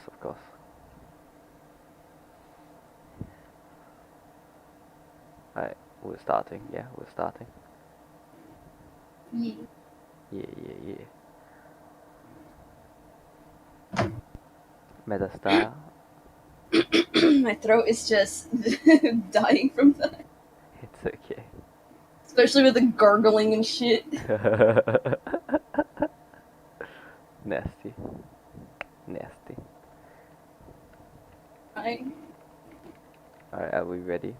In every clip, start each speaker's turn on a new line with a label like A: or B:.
A: of course. Alright, we're starting. Yeah, we're starting.
B: Yeah.
A: Yeah. MetaStar.
B: My throat is just dying from that.
A: It's okay.
B: Especially with the gargling and shit.
A: Nasty. Nasty.
B: I
A: Alright, are we ready?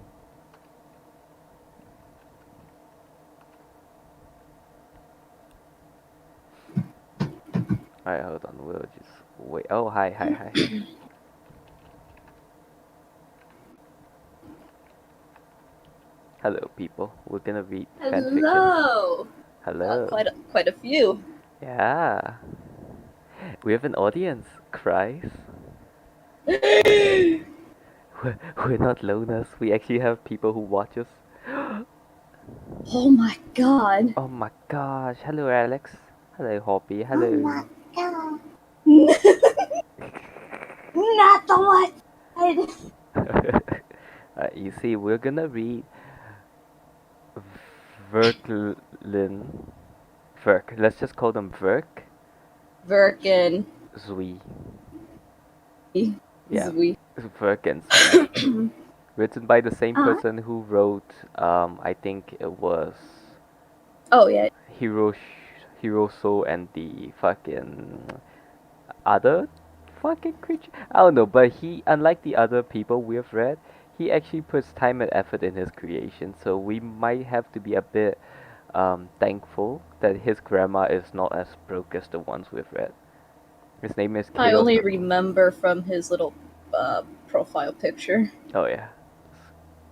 A: Alright, hold on. We'll just wait. Oh, hi. Hello, people. We're gonna read fanfictions.
B: Hello.
A: Hello.
B: Quite a few.
A: Yeah. We have an audience. Christ. We're not loners. We actually have people who watch us.
B: Oh my god.
A: Oh my gosh. Hello, Alex. Hello, Hoppy.
B: Oh
A: Hello.
B: my god. Not the one.
A: You see, we're gonna read Verklin. Verk. Let's just call them Verk.
B: Virkin.
A: Zui. Yeah,
B: Zui.
A: Verk and Zui. Written by the same
B: Ah.
A: person who wrote, I think it was
B: Oh yeah.
A: Hiroso and the fucking other fucking creature. I don't know, but he, unlike the other people we have read, he actually puts time and effort in his creation. So we might have to be a bit thankful that his grammar is not as broke as the ones we've read. His name is
B: I
A: Chaos.
B: only remember from his little profile picture.
A: Oh yeah,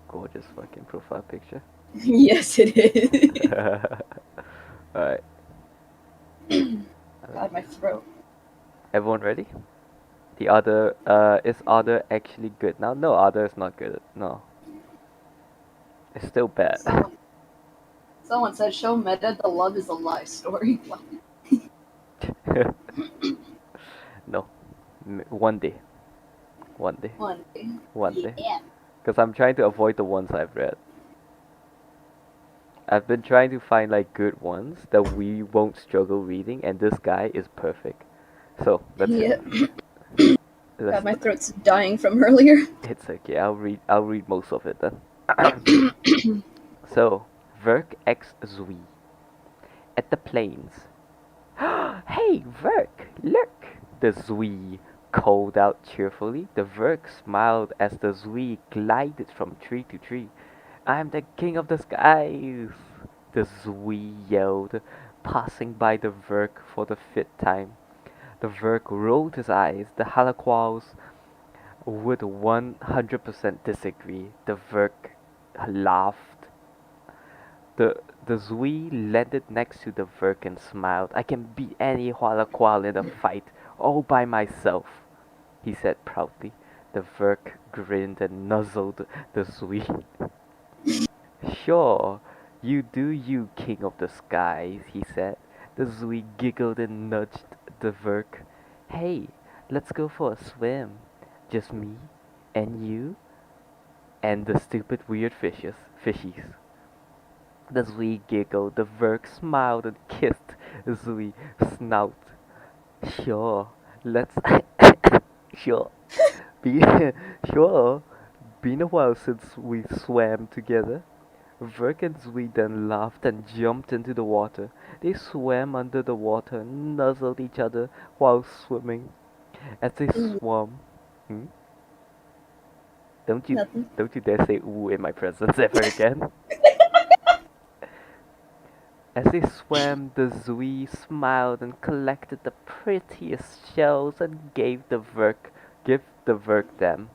A: gorgeous fucking profile picture.
B: Yes, it is.
A: Alright.
B: God, my throat.
A: Everyone ready? The other, is other actually good now? No, other is not good. No. It's still bad.
B: Someone said, "Show Meta the love is a lie story."
A: No. One day. One day.
B: One day.
A: One day.
B: Yeah.
A: Because I'm trying to avoid the ones I've read. I've been trying to find like good ones that we won't struggle reading, and this guy is perfect. So, that's
B: Yeah.
A: it.
B: God, my throat's dying from earlier.
A: It's okay. I'll read most of it then. So, Verk X Zui. At the plains. Hey, Verk, look! The Zui called out cheerfully. The Verk smiled as the Zui glided from tree to tree. I'm the king of the skies! The Zui yelled, passing by the Verk for the fifth time. The Verk rolled his eyes. The Halaquals would 100% disagree. The Verk laughed. The Zui landed next to the Verk and smiled. I can beat any Halaqual in a fight all by myself, he said proudly. The Verk grinned and nuzzled the Zui. Sure, you do you, king of the skies, he said. The Zui giggled and nudged the Verk. Hey, let's go for a swim. Just me and you and the stupid weird fishies. The Zui giggled, the Verk smiled and kissed Zui snout. Sure, let's sure. Be sure. Been a while since we swam together. Verk and Zui then laughed and jumped into the water. They swam under the water and nuzzled each other while swimming. As they swam, hmm? Don't you
B: Nothing.
A: don't you dare say ooh in my presence ever again. As they swam, the Zui smiled and collected the prettiest shells and give the Verk them.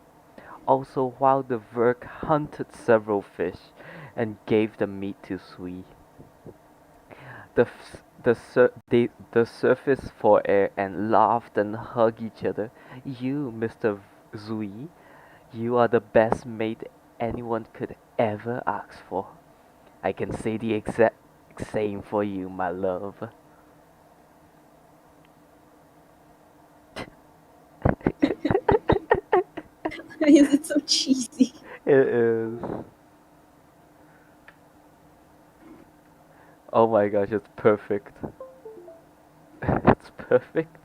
A: Also, while the Verk hunted several fish and gave the meat to Zui. The surfaced for air and laughed and hugged each other. You, Mr. Zui, you are the best mate anyone could ever ask for. I can say the exact same for you, my love.
B: Why is it so cheesy?
A: It is. Oh my gosh, it's perfect. It's perfect.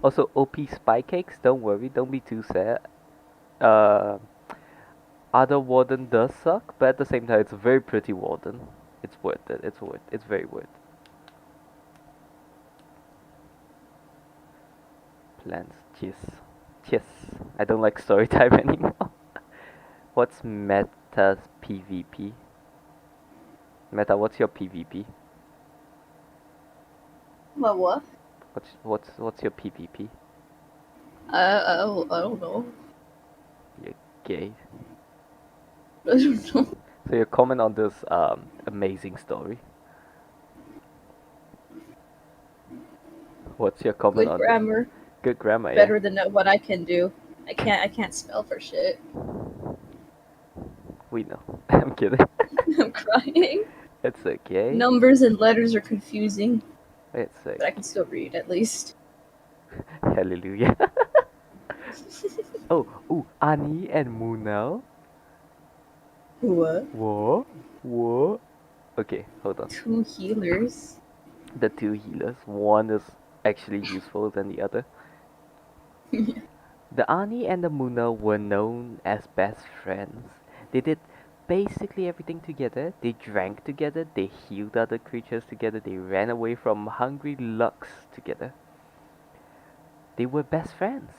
A: Also, OP spy cakes, don't worry, don't be too sad. Uh, Other warden does suck, but at the same time, it's a very pretty warden. It's worth it. It's very worth. Plans. Cheers. Cheers. I don't like story time anymore. What's Meta's PvP? Meta, what's your PvP?
B: What?
A: What's your PvP?
B: I don't know.
A: You're gay.
B: I don't know.
A: So your comment on this amazing story. What's your comment
B: Good
A: on
B: grammar.
A: good grammar? Yeah.
B: Better than what I can do. I can't spell for shit.
A: We know. I'm kidding.
B: I'm crying.
A: It's okay.
B: Numbers and letters are confusing,
A: It's okay.
B: but I can still read at least.
A: Hallelujah. Oh, Ani and Munal.
B: What?
A: What? Okay, hold on.
B: 2 healers.
A: The two healers. One is actually useful than the other. The Ani and the Munal were known as best friends. They did basically everything together. They drank together, they healed other creatures together, they ran away from hungry Lux together. They were best friends.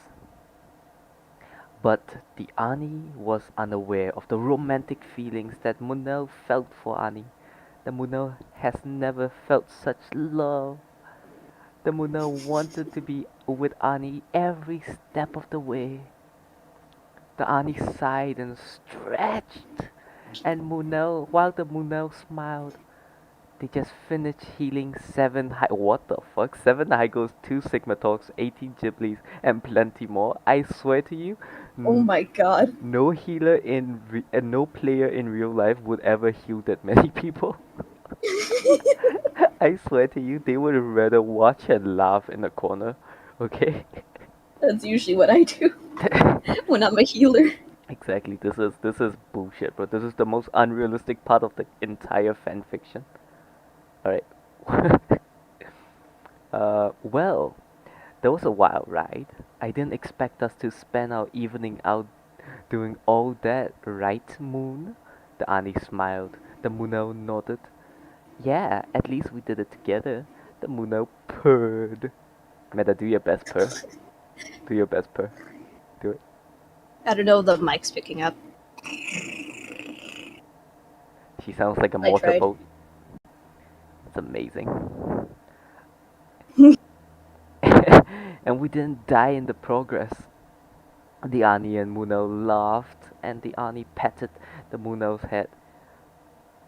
A: But the Ani was unaware of the romantic feelings that Munel felt for Ani. The Munel has never felt such love. The Munel wanted to be with Ani every step of the way. The Ani sighed and stretched, and Munel, while the Munel smiled, they just finished healing 7 Hygos, 2 Sigma Talks, 18 Ghiblis, and plenty more. I swear to you,
B: Oh my god.
A: no healer and no player in real life would ever heal that many people. I swear to you, they would rather watch and laugh in a corner. Okay?
B: That's usually what I do when I'm a healer.
A: Exactly. This is bullshit, bro. This is the most unrealistic part of the entire fanfiction. Alright. Well, that was a wild ride. I didn't expect us to spend our evening out doing all that, right, Moon? The Ani smiled. The Munao nodded. Yeah, at least we did it together. The Munao purred. Meta, do your best purr. Do your best purr. Do it.
B: I don't know, the mic's picking up.
A: She sounds like a
B: I tried.
A: motorboat. It's amazing. And we didn't die in the progress. The Ani and Munao laughed, and the Ani patted the Munao's head.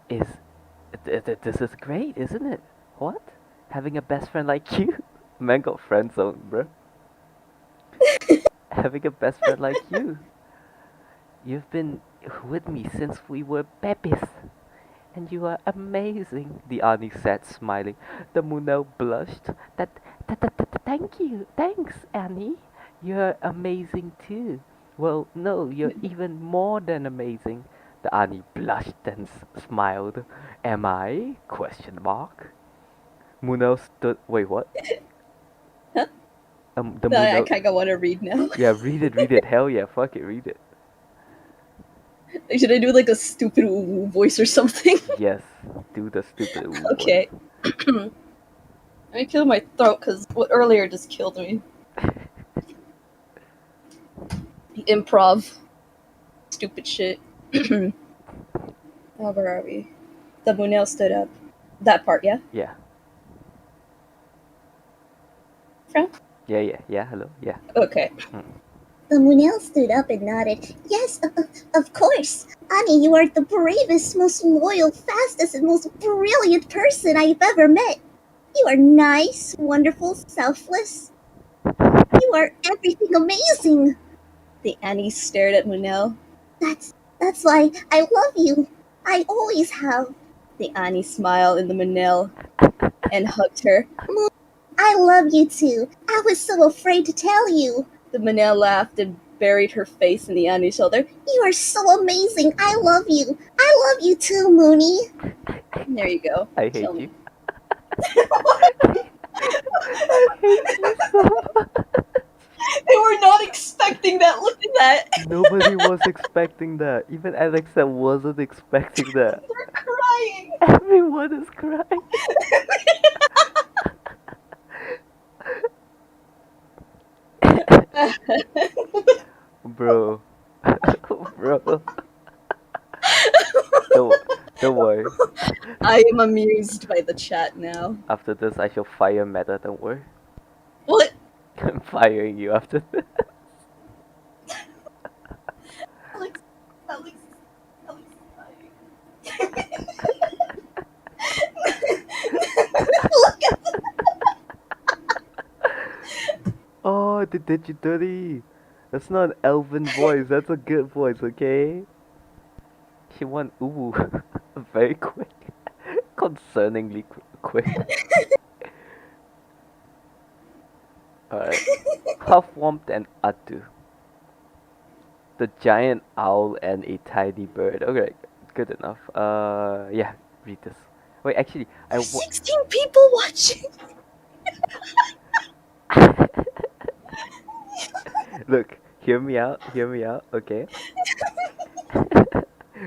A: This is great, isn't it? What? Having a best friend like you? Man got friend zoned, bro. Having a best friend like you. You've been with me since we were babies. And you are amazing, the Ani said, smiling. The Munao blushed. Thank you. Thanks, Annie. You're amazing too. Well, no, you're even more than amazing. The Ani blushed and smiled. Am I? Question mark. Munao stood. Wait, what?
B: Huh?
A: The
B: No, I
A: Munao.
B: kinda wanna read now.
A: Yeah, read it. Hell yeah, fuck it, read it.
B: Should I do like a stupid voice or something?
A: Yes, do the stupid voice.
B: Okay. Let me clear my throat because what earlier just killed me. Improv. Stupid shit. Oh, where are we? The Munel stood up. That part, yeah?
A: Yeah.
B: Frown?
A: Yeah, hello, yeah.
B: Okay.
C: The Munel stood up and nodded. Yes, of course. Ani, you are the bravest, most loyal, fastest, and most brilliant person I've ever met. You are nice, wonderful, selfless. You are everything amazing.
B: The Annie stared at Munel.
C: That's why I love you. I always have.
B: The Annie smiled in the Munel and hugged her.
C: I love you too. I was so afraid to tell you.
B: The Munel laughed and buried her face in the Ani's shoulder.
C: You are so amazing. I love you. I love you too, Mooney.
B: There you go.
A: I
B: Kill
A: hate you.
B: me.
A: I hate you so much.
B: They were not expecting that. Look at that.
A: Nobody was expecting that. Even Alexa wasn't expecting that.
B: They're crying.
A: Everyone is crying. Bro. Bro. Don't, don't worry.
B: I am amused by the chat now.
A: After this, I shall fire Meta. Don't worry.
B: What?
A: I'm firing you after this.
B: Alex, Alex is crying. Look at
A: Oh, they did you dirty. That's not an elven voice. That's a good voice, okay? She went ooh very quick. Concerningly quick. Alright. Puffwomp and Atu. The giant owl and a tiny bird. Okay, good enough. Yeah, read this. Wait, actually,
B: 16 people watching.
A: Look, hear me out, okay?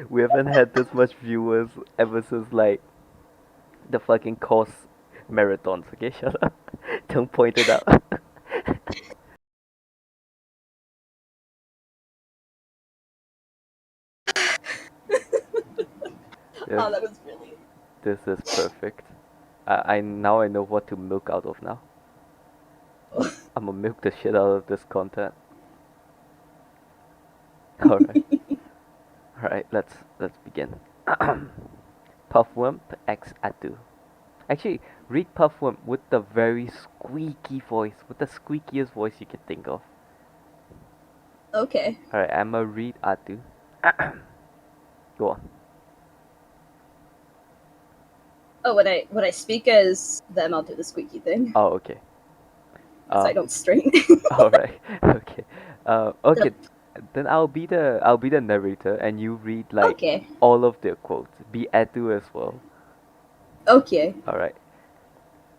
A: We haven't had this much viewers ever since, like, the fucking course marathons, okay? Shut up. Don't point it out. Yes,
B: Oh, that was really.
A: this is perfect. I now I know what to milk out of now. I'm gonna milk the shit out of this content. Alright. Alright, let's begin. Puffwimp X Atu. Actually, read Puffwimp with the very squeaky voice, with the squeakiest voice you can think of.
B: Okay.
A: Alright, I'ma read Atu. Go on.
B: Oh, when I speak as them, I'll do the squeaky thing.
A: Oh, okay.
B: Because I don't string.
A: Alright, okay. Okay. Then I'll be the narrator, and you read like
B: Okay.
A: all of their quotes. Be Atu as well.
B: Okay.
A: Alright.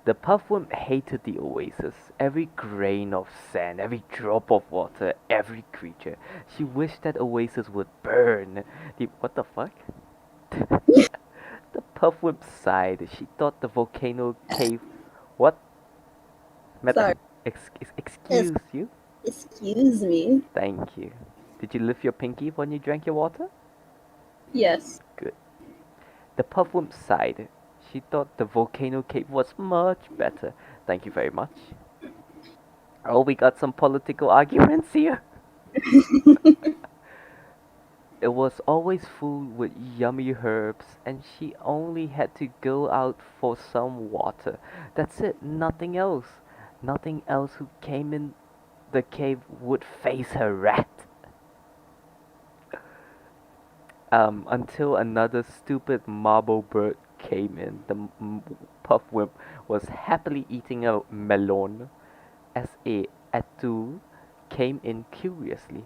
A: The puffworm hated the oasis, every grain of sand, every drop of water, every creature. She wished that oasis would burn. What the fuck? The puffworm sighed. She thought the volcano cave. What?
B: Sorry.
A: Excuse you?
B: Excuse me.
A: Thank you. Did you lift your pinky when you drank your water?
B: Yes.
A: Good. The puffworm sighed. She thought the volcano cave was much better. Thank you very much. Oh, we got some political arguments here. It was always full with yummy herbs, and she only had to go out for some water. That's it, nothing else. Nothing else who came in the cave would face her rat. Until another stupid marble bird came in. The puffwimp was happily eating a melon as a atu came in curiously.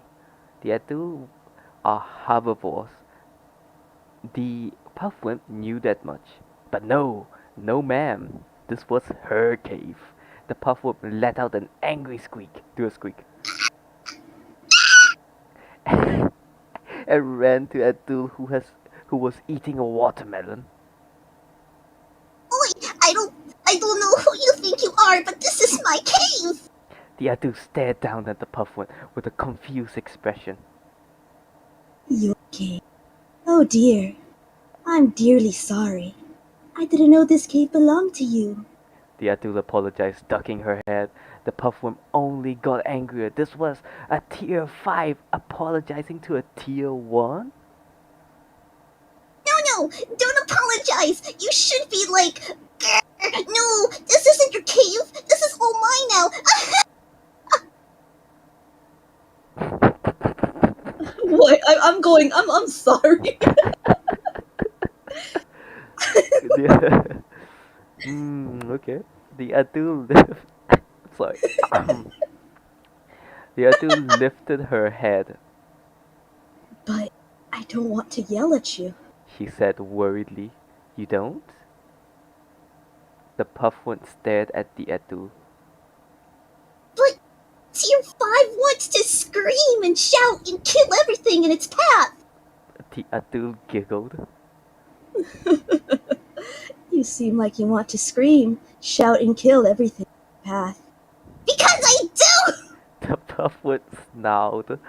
A: The atu are herbivores. The puffwimp knew that much. But no, no ma'am. This was her cave. The puffwimp let out an angry squeak. Do a squeak. And ran to Atul who was eating a watermelon.
C: Oi, I don't know who you think you are, but this is my cave.
A: The Atul stared down at the puffwimp with a confused expression.
C: Your cave. Oh dear. I'm dearly sorry. I didn't know this cave belonged to you.
A: The Atul apologized, ducking her head. The puffwimp only got angrier. This was a tier 5 apologizing to a tier 1?
C: No, don't apologize. You should be like, no, this isn't your cave. This is all mine now.
B: What? I'm sorry.
A: Okay. The Atul. Sorry. The Adu lifted her head.
B: But I don't want to yell at you.
A: She said worriedly. You don't? The puffwood stared at the Adu.
C: But Tier 5 wants to scream and shout and kill everything in its path.
A: The Adu giggled.
B: You seem like you want to scream, shout, and kill everything in your path.
C: Because I do!
A: The puffwood snarled.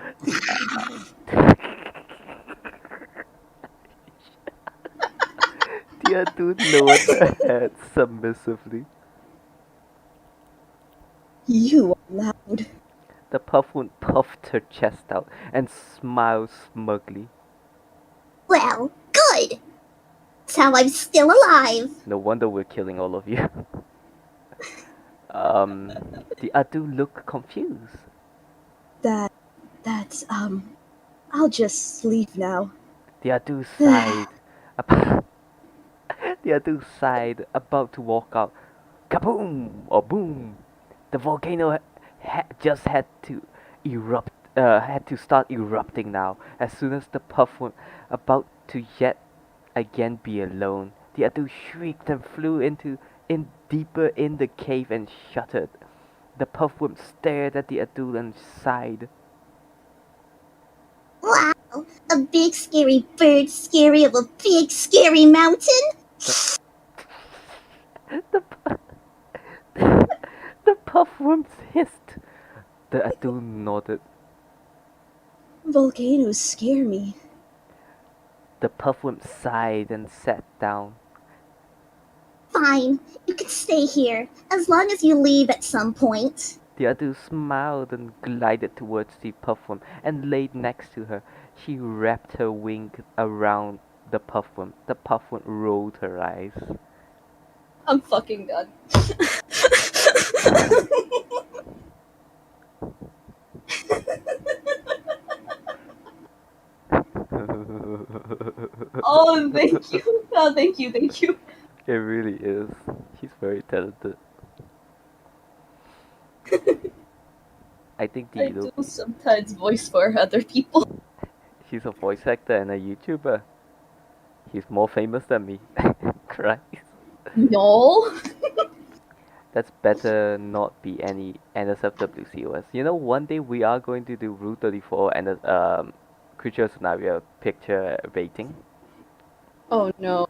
A: The Adu lowered her head submissively.
B: You are loud.
A: The puffwood puffed her chest out and smiled smugly.
C: Well, good. That's how I'm still alive.
A: No wonder we're killing all of you. The Adu looked confused.
B: That's, I'll just leave now.
A: The Adu sighed. Ab- the Adu sighed, about to walk out. Kaboom! Or boom! The volcano just had to erupt. Had to start erupting now. As soon as the puff was about to yet again be alone, the Adu shrieked and flew in deeper in the cave and shuddered. The puffworm stared at the Adu and sighed.
C: Wow, a big scary bird scary of a big scary mountain?
A: The the puffworms hissed. The Adu nodded.
B: Volcanoes scare me.
A: The puffworm sighed and sat down.
C: Fine, you can stay here, as long as you leave at some point.
A: The Adu smiled and glided towards the puffworm and laid next to her. She wrapped her wing around the puffworm. The puffworm rolled her eyes.
B: I'm fucking done. Oh, thank you. Oh, thank you, thank you.
A: It really is. She's very talented. I think
B: I do sometimes voice for other people.
A: she's a voice actor and a YouTuber. He's more famous than me. Christ.
B: No.
A: That's better not be any NSFWCOS. You know, one day we are going to do Route 34 and Creature Sonaria picture rating.
B: Oh no.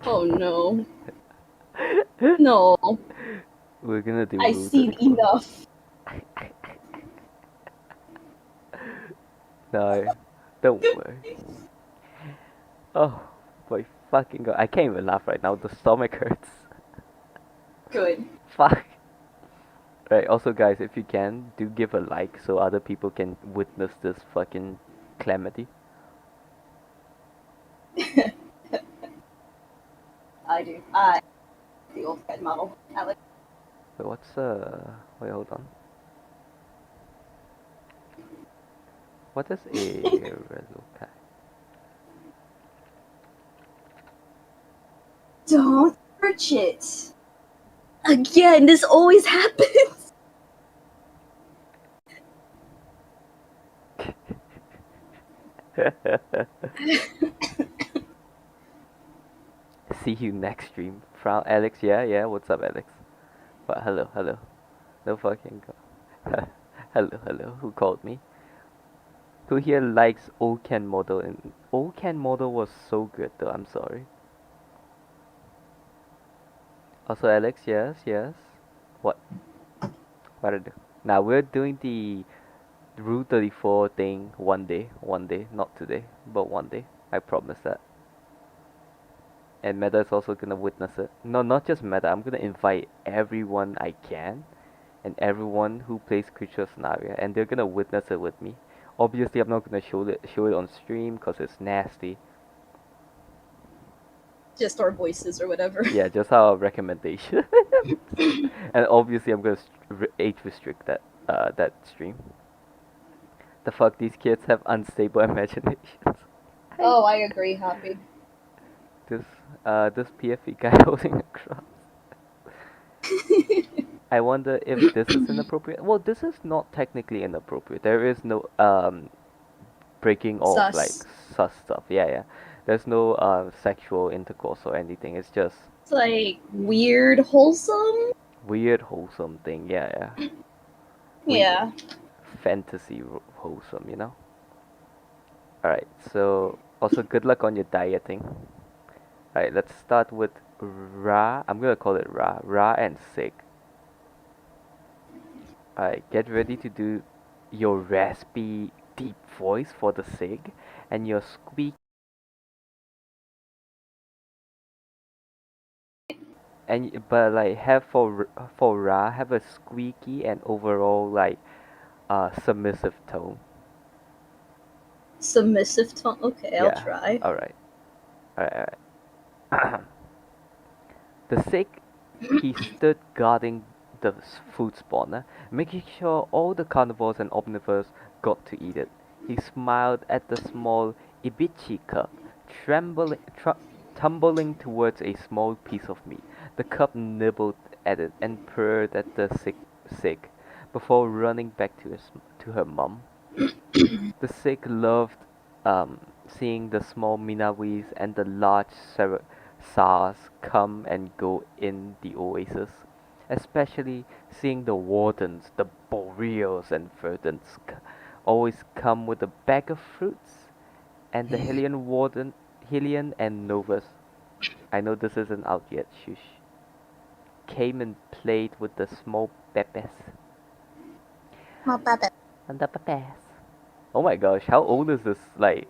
B: Oh no. No.
A: We're gonna do
B: I've
A: Route
B: seen
A: 34.
B: enough.
A: No, don't worry. Oh, my fucking god. I can't even laugh right now. The stomach hurts.
B: Good.
A: Fuck. Right, also guys, if you can, do give a like so other people can witness this fucking calamity.
B: I do. The old head model. Alex.
A: Wait, what's wait, hold on. What is a relocat?
B: Don't search it. Again, this always happens.
A: See you next stream. Frown Alex, yeah, what's up Alex? What, hello. No fucking god. hello, who called me? Who here likes Okan model? And Okan model was so good though, I'm sorry. Also Alex, yes. What? What to do? Now we're doing the Route 34 thing one day, not today, but one day. I promise that. And Meta is also gonna witness it. No, not just Meta, I'm gonna invite everyone I can and everyone who plays Creature Sonaria, and they're gonna witness it with me. Obviously I'm not gonna show it on stream because it's nasty.
B: Just our voices or whatever.
A: Yeah, just our recommendation. And obviously I'm gonna age restrict that stream. The fuck, these kids have unstable imaginations.
B: Oh, I agree, Hoppy.
A: This PFE guy holding a cross. I wonder if this is inappropriate. Well, this is not technically inappropriate. There is no breaking off like
B: Sus.
A: sus stuff. Yeah, yeah. There's no sexual intercourse or anything. It's just
B: It's like weird, wholesome.
A: weird wholesome thing. Yeah, yeah. Weird
B: Yeah.
A: fantasy wholesome. You know. All right. So also good luck on your dieting. All right. Let's start with Ra. I'm gonna call it Ra. Ra and Sig. Alright, get ready to do your raspy, deep voice for the Sig, and your squeak, but like have for Ra have a squeaky and overall like submissive tone.
B: Submissive tone. Okay, I'll
A: Yeah.
B: try.
A: Alright. The Sig, he stood guarding the food spawner, making sure all the carnivores and omnivores got to eat it. He smiled at the small Ibichi cub, tumbling towards a small piece of meat. The cub nibbled at it and purred at the Sig before running back to her mum. The Sikh loved seeing the small Minawis and the large SARS come and go in the oasis, especially seeing the wardens, the Boreals and Verdants always come with a bag of fruits, and the Hylian and Novus, I know this isn't out yet, shush, came and played with the small Pepes.
C: Small bubba.
A: And the Pepes. Oh my gosh, how old is this, like,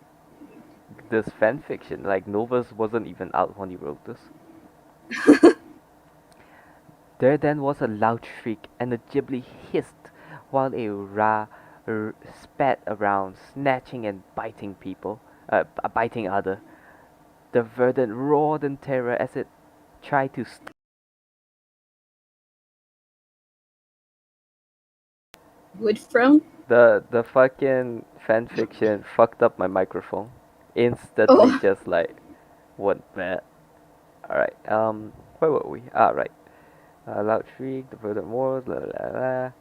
A: this fan fiction? Like, Novus wasn't even out when he wrote this. There then was a loud shriek, and a Ghibli hissed, while a spat around, snatching and biting people, biting other. The verdant roared in terror as it tried to.
B: Wood Frown?
A: The fucking fan fiction fucked up my microphone. Instantly,
B: Oh,
A: just like went bad. All right. Where were we? Ah, right. Loud shriek, the verdant roars, la la la.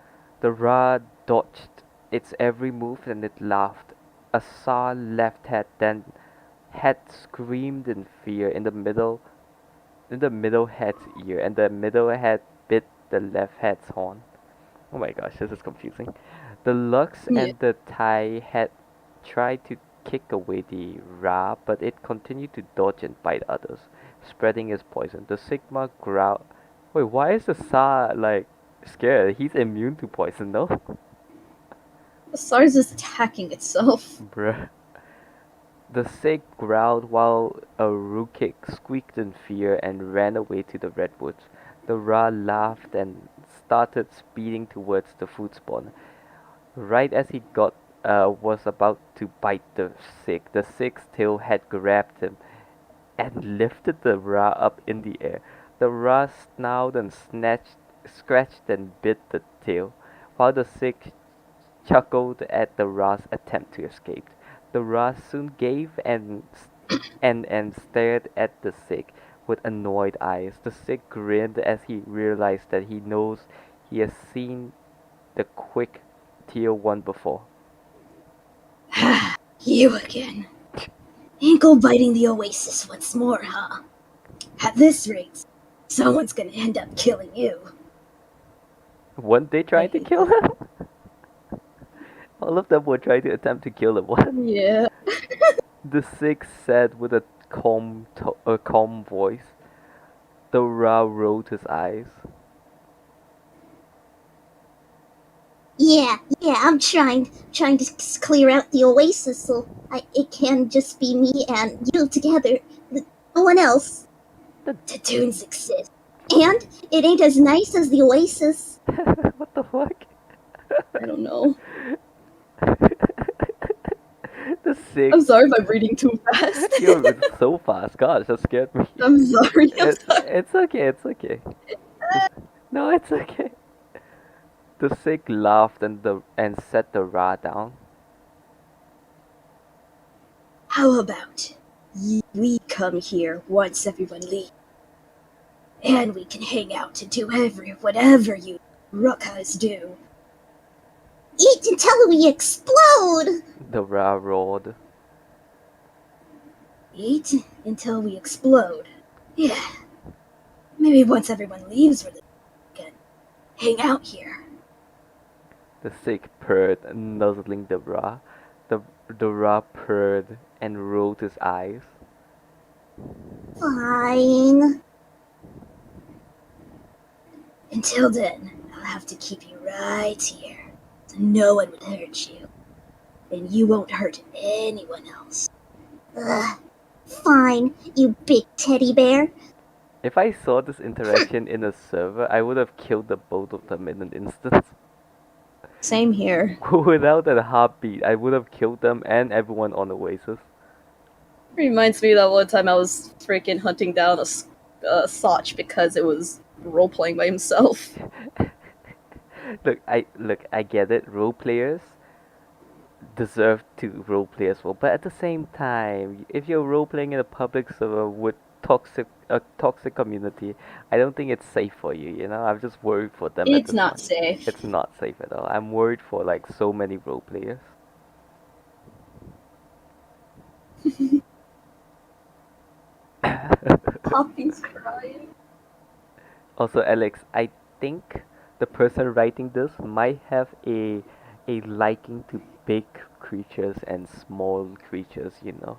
A: The Ra dodged its every move and it laughed. A saw left head screamed in fear in the middle head's ear, and the middle head bit the left head's horn. Oh my gosh, this is confusing. The Lux
B: yeah.
A: and the Thai had tried to kick away the Ra, but it continued to dodge and bite others, spreading its poison. The Sigma growled. Wait, why is the Sa like scared? He's immune to poison, no?
B: The SARS is attacking itself.
A: Bruh. The Sig growled while a Rukik squeaked in fear and ran away to the redwoods. The Ra laughed and started speeding towards the food spawn. Right as he was about to bite the Sig's tail had grabbed him and lifted the Ra up in the air. The Ra snarled and scratched and bit the tail, while the Sig chuckled at the Ra's attempt to escape. The Ra soon gave and stared at the Sig with annoyed eyes. The Sig grinned as he realized that he has seen the quick Tier 1 before.
B: You again. Ankle biting the oasis once more, huh? At this rate, someone's gonna end up killing you.
A: Weren't they
B: I
A: trying to
B: hate
A: kill
B: that.
A: him? All of them were trying to attempt to kill him. What?
B: Yeah.
A: The Sig said with a calm voice. The Ra rolled his eyes.
C: Yeah, I'm trying to clear out the oasis so it can just be me and you together. No one else. Tatoons exist. And it ain't as nice as the oasis.
A: What the fuck?
B: I don't know.
A: The Sig.
B: I'm sorry if I'm reading too fast.
A: You're so fast. Gosh, that scared me.
B: I'm sorry.
A: It's okay. It's okay. No, it's okay. The Sig laughed and set the Ra down.
B: How about we come here once everyone leaves, And we can hang out to do whatever you ruckas do.
C: Eat until we explode!
A: The Ra roared.
B: Eat until we explode. Yeah. Maybe once everyone leaves for the weekend, hang out here.
A: The sick purred, nuzzling the Ra. The Ra purred and rolled his eyes.
C: Fine.
B: Until then, I'll have to keep you right here, so no one would hurt you. And you won't hurt anyone else.
C: Ugh. Fine, you big teddy bear.
A: If I saw this interaction in a server, I would have killed the both of them in an instant.
B: Same here.
A: Without a heartbeat, I would have killed them and everyone on Oasis.
B: Reminds me that one time I was freaking hunting down a Soch because it was role playing by himself.
A: Look, I get it. Role players deserve to role play as well, but at the same time, if you're role playing in a public server with a toxic community, I don't think it's safe for you. You know, I'm just worried for them at
B: It's
A: this
B: not
A: point.
B: safe.
A: It's not safe at all. I'm worried for like so many role players.
B: Hoppy's crying.
A: Also, Alex, I think the person writing this might have a liking to big creatures and small creatures, you know.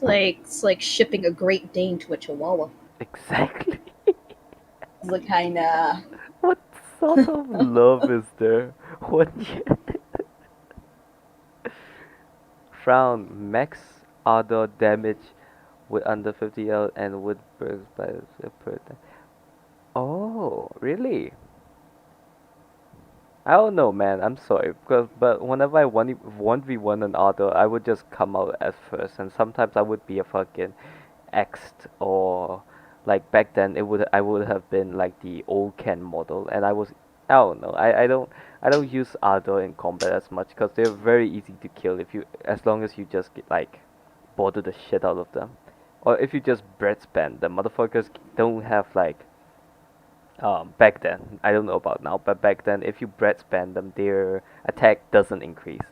B: It's like shipping a Great Dane to a Chihuahua.
A: Exactly.
B: The kinda.
A: What sort of love is there? What? Frown, max auto damage with under 50 L and would burst by a per time. Oh, really? I don't know, man. I'm sorry, but whenever I 1v1 an auto, I would just come out as first, and sometimes I would be a fucking X'd, or like back then I would have been like the old Ken model, and I don't know. I don't use auto in combat as much because they're very easy to kill if you as long as you just get like bother the shit out of them, or if you just bread spam the motherfuckers don't have like back then, I don't know about now, but back then, if you bread spam them, their attack doesn't increase.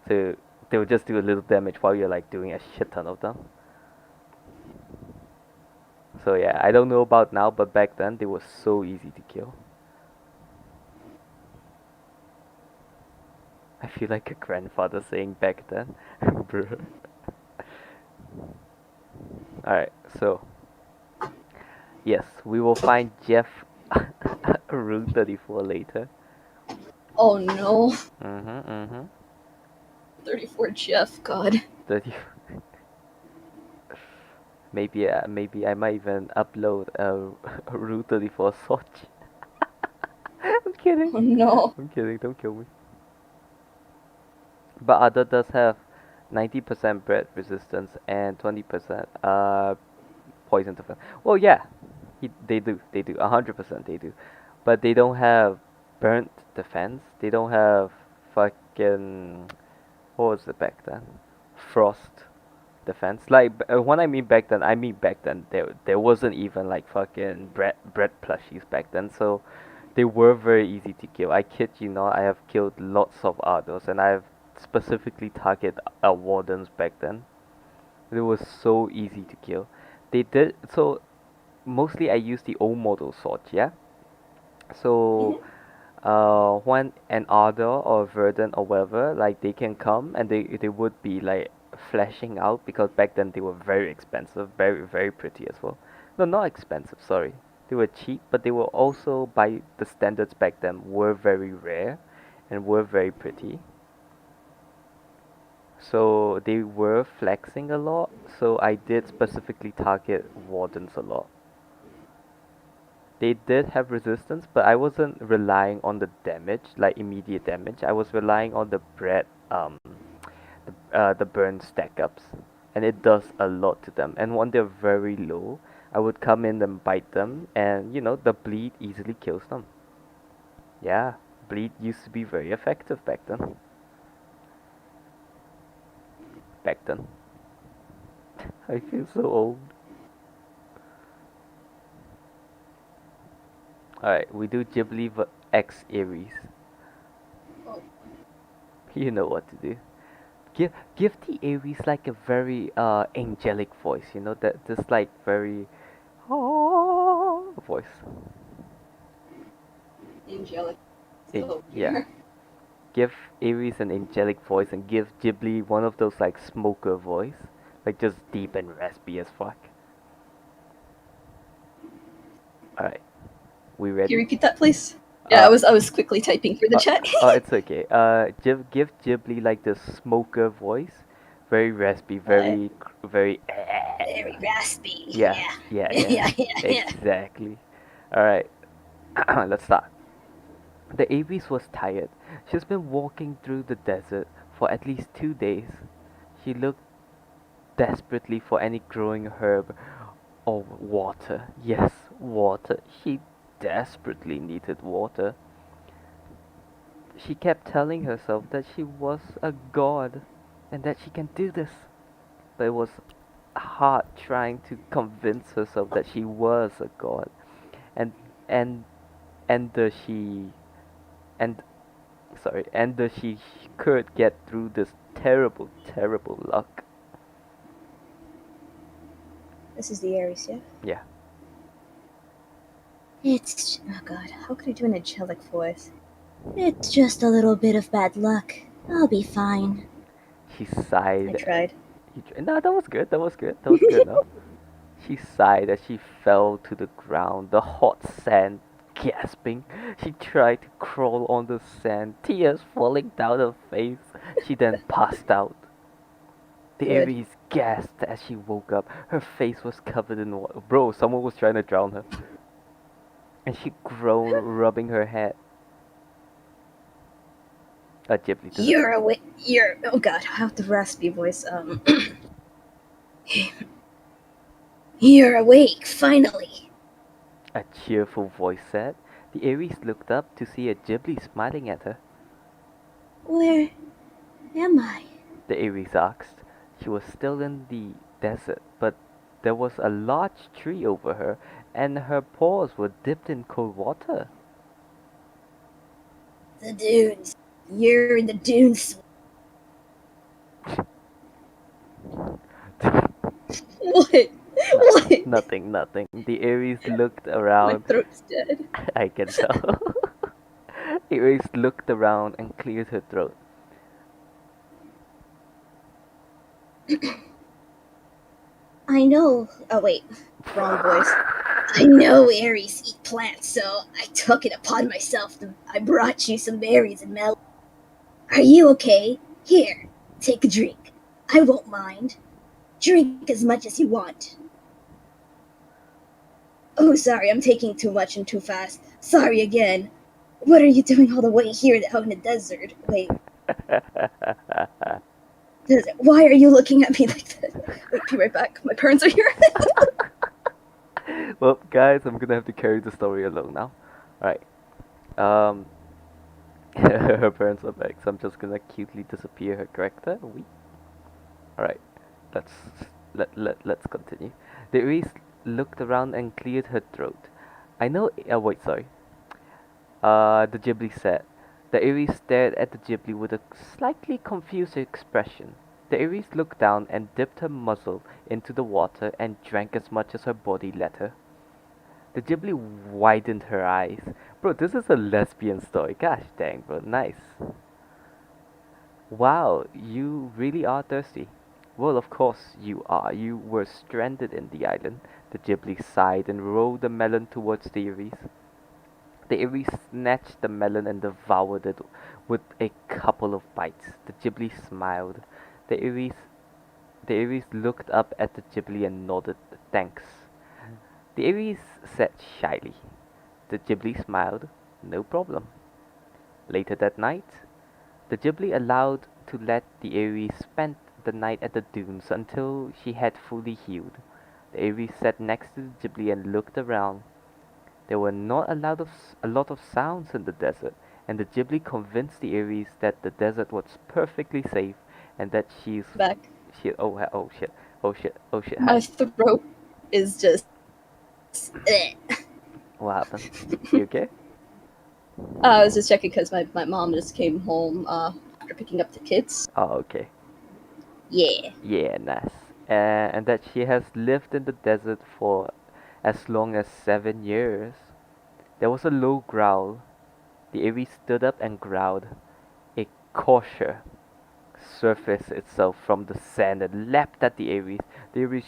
A: So they'll just do a little damage while you're like doing a shit ton of them. So yeah, I don't know about now, but back then they were so easy to kill. I feel like a grandfather saying back then, bruh. Alright, so yes, we will find Jeff Room 34 later.
B: Oh no.
A: Mm-hmm.
B: 34 Jeff, God.
A: 30. Maybe I might even upload a Route 34 Soch. I'm kidding.
B: Oh no.
A: I'm kidding. Don't kill me. But other does have 90% bread resistance and 20% poison defense. Well, yeah, they do. They do. 100% they do. But they don't have burnt defense. They don't have fucking what was it back then? Frost defense. Like when I mean back then, I mean back then there wasn't even like fucking bread plushies back then, so they were very easy to kill. I kid you not, I have killed lots of Ardos, and I've specifically target wardens back then. It was so easy to kill. They did so mostly I use the old model sword, yeah. So when an Ardor or Verdant or whatever, like they can come and they would be like flashing out because back then they were very expensive, very pretty as well. No, not expensive, sorry. They were cheap, but they were also by the standards back then were very rare and were very pretty. So they were flexing a lot, so I did specifically target Wardens a lot. They did have resistance, but I wasn't relying on the damage, like immediate damage. I was relying on the bread, the burn stack ups, and it does a lot to them. And when they're very low, I would come in and bite them, and you know the bleed easily kills them. Yeah, bleed used to be very effective back then. Back then, I feel so old. Alright, we do Ghibli X Aries.
B: Oh.
A: You know what to do. Give the Aries like a very angelic voice, you know, that this like very voice.
B: Angelic.
A: It,
B: So
A: yeah.
B: here.
A: Give Aries an angelic voice and give Ghibli one of those like smoker voice. Like just deep and raspy as fuck. Alright. We
B: Can you
A: ready?
B: repeat that, please? Yeah,
A: Uh
B: I was quickly typing for the
A: uh,
B: chat.
A: oh, it's okay. Give Ghibli like the smoker voice. Very raspy,
B: What?
A: very
B: Very raspy.
A: yeah,
B: Yeah.
A: yeah, yeah.
B: Yeah.
A: Exactly. Alright. Let's start. The Aries was tired. She's been walking through the desert for at least 2 days. She looked desperately for any growing herb or water. Yes, water. She desperately needed water. She kept telling herself that she was a god and that she can do this. But it was hard trying to convince herself that she was a god and and she and she could get through this terrible luck.
B: This is the Aries, yeah?
A: Yeah.
C: It's.
B: Oh god, how could I do an angelic voice?
C: It's just a little bit of bad luck. I'll be fine.
A: She
B: I
A: sighed.
B: tried.
A: No, that was good. That was good. That was good enough. She sighed as she fell to the ground, the hot sand gasping. She tried to crawl on the sand, tears falling down her face. She then passed out. The
B: Good.
A: Aries gasped as she woke up. Her face was covered in water. Bro, someone was trying to drown her. And she groaned, rubbing her head. Ghibli, this is...
B: You're awake. You're. Oh god, how the raspy voice. You're awake, finally.
A: A cheerful voice said. The Aries looked up to see a Ghibli smiling at her.
C: Where am I?
A: The Aries asked. She was still in the desert, but there was a large tree over her, and her paws were dipped in cold water.
B: The dunes. You're in the dunes. What? What?
A: Nothing. The Aries looked
B: My
A: around.
B: throat's dead.
A: I can tell. The Aries looked around and cleared her throat.
C: I know.
B: Oh wait, wrong voice. I know Aries eat plants, so I took it upon myself. I brought you some berries and melon. Are you okay? Here, take a drink. I won't mind. Drink as much as you want. Oh, sorry, I'm taking too much and too fast. Sorry again. What are you doing all the way here out in the desert? Wait, desert. Why are you looking at me like that? Wait, be right back. My parents are here.
A: Well, guys, I'm gonna have to carry the story alone now. Alright. Um, her parents are back, so I'm just gonna cutely disappear her character. Alright, let's let's continue. The Aries looked around and cleared her throat. I know. Wait, sorry. The Ghibli said. The Aries stared at the Ghibli with a slightly confused expression. The Aries looked down and dipped her muzzle into the water and drank as much as her body let her. The Ghibli widened her eyes. Bro, this is a lesbian story. Gosh dang, bro. Nice. Wow, you really are thirsty. Well, of course you are. You were stranded in the island. The Ghibli sighed and rolled the melon towards the Aries. The Aries snatched the melon and devoured it with a couple of bites. The Ghibli smiled. The Aries, the Aries looked up at the Ghibli and nodded, thanks. The Aries said shyly. The Ghibli smiled, no problem. Later that night, the Ghibli allowed to let the Aries spend the night at the dunes until she had fully healed. The Aries sat next to the Ghibli and looked around. There were not a lot of sounds in the desert, and the Ghibli convinced the Aries that the desert was perfectly safe and that
B: Back.
A: oh shit,
B: My
A: hi.
B: throat is just.
A: What happened? You okay?
D: I was just checking because my mom just came home after picking up the kids.
A: Oh, okay.
D: Yeah.
A: Yeah, nice. And that she has lived in the desert for as long as 7 years. There was a low growl. The Aries stood up and growled. A cautious surfaced itself from the sand and leapt at the Aries. The Aries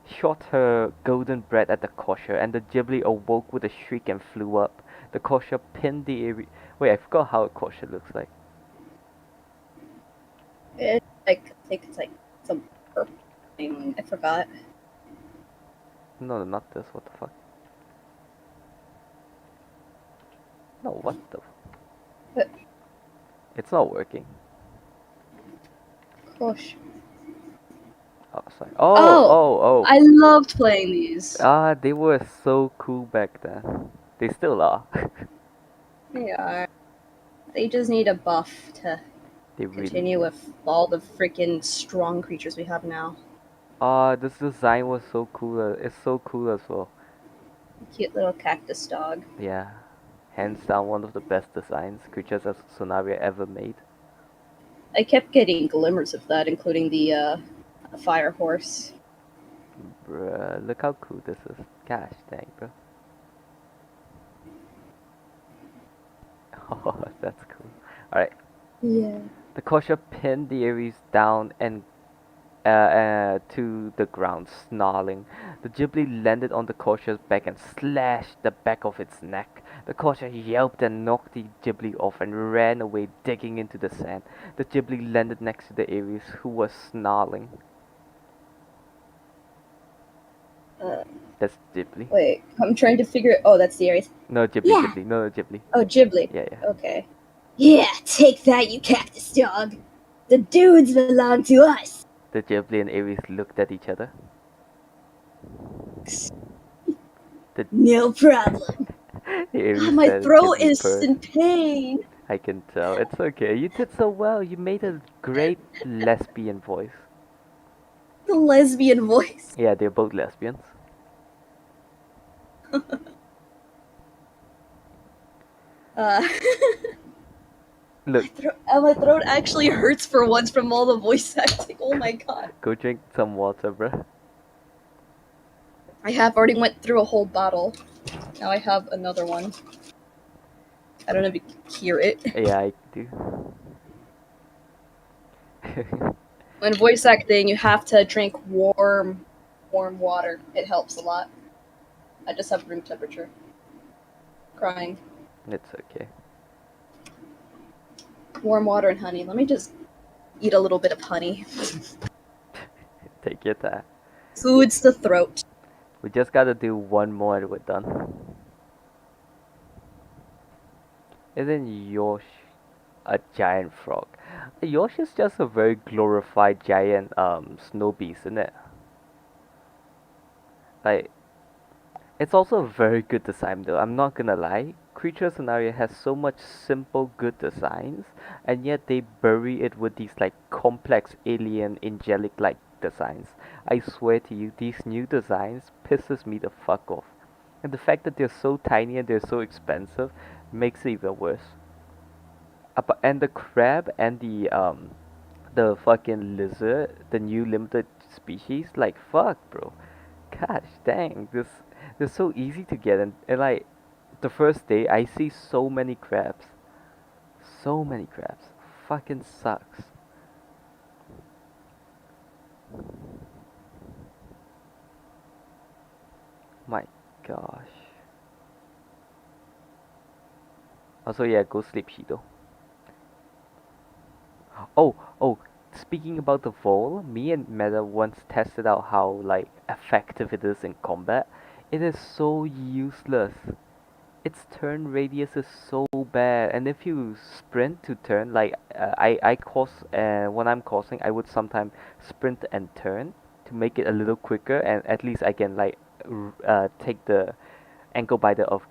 A: shot her golden breath at the Kosher, and the Ghibli awoke with a shriek and flew up. The Kosher pinned the Aries. Wait, I forgot how a Kosher looks like.
D: It's like, I think it's like some purple thing. I forgot.
A: No, not this. What the fuck? No, what the?
D: But,
A: It's not working.
D: gosh.
A: Oh, sorry. Oh,
D: Oh!
A: oh, oh.
D: I loved playing these.
A: Ah, they were so cool back then. They still are.
D: They are. They just need a buff to
A: They really
D: continue
A: do.
D: with all the freaking strong creatures we have now.
A: Ah, this design was so cool. It's so cool as well.
D: Cute little cactus dog.
A: Yeah. Hands down one of the best designs creatures as Sonaria ever made.
D: I kept getting glimmers of that, including the fire horse.
A: Bruh, look how cool this is. Gosh dang, bro. Oh, that's cool. Alright.
D: Yeah.
A: The Kosha pinned the Aries down and to the ground, snarling. The Ghibli landed on the Kosha's back and slashed the back of its neck. The Kosha yelped and knocked the Ghibli off and ran away, digging into the sand. The Ghibli landed next to the Aries, who was snarling. That's Ghibli.
D: Wait, I'm trying to figure. Oh, that's the Aries.
A: No, Ghibli,
C: Yeah.
A: Ghibli. No, Ghibli.
D: Oh, Ghibli.
A: Yeah, yeah.
D: Okay.
B: Yeah, take that, you cactus dog. The dudes belong to us.
A: The Ghibli and Aries looked at each other.
B: No problem.
A: The Aries
D: My
A: said,
D: throat
A: Ghibli
D: is
A: purred.
D: in pain.
A: I can tell. It's okay. You did so well. You made a great lesbian voice.
D: The lesbian voice.
A: Yeah, they're both lesbians.
D: Uh,
A: Look,
D: my throat actually hurts for once from all the voice acting. Oh my god.
A: go drink some water, bruh.
D: I have already went through a whole bottle. Now I have another one. I don't know if you can hear it.
A: Yeah, I do.
D: When voice acting, you have to drink warm water. It helps a lot. I just have room temperature. Crying.
A: It's okay.
D: Warm water and honey. Let me just eat a little bit of honey.
A: Take your time.
D: Soothes the throat.
A: We just gotta do one more and we're done. Isn't Yosh a giant frog? Yosh is just a very glorified giant snow beast, isn't it? Like, it's also a very good design though, I'm not gonna lie. Creature Scenario has so much simple good designs, and yet they bury it with these like complex alien angelic like designs. I swear to you, these new designs pisses me the fuck off. And the fact that they're so tiny and they're so expensive makes it even worse. And the crab and the fucking lizard, the new limited species, like fuck bro. Gosh dang, they're so easy to get, and like the first day I see so many crabs. So many crabs. Fucking sucks. My gosh. Also yeah, go sleep Shido. Oh, speaking about the Vol, me and Meta once tested out how like effective it is in combat. It is so useless. Its turn radius is so bad, and if you sprint to turn, like I course when I'm coursing, I would sometimes sprint and turn to make it a little quicker, and at least I can like take the ankle biter off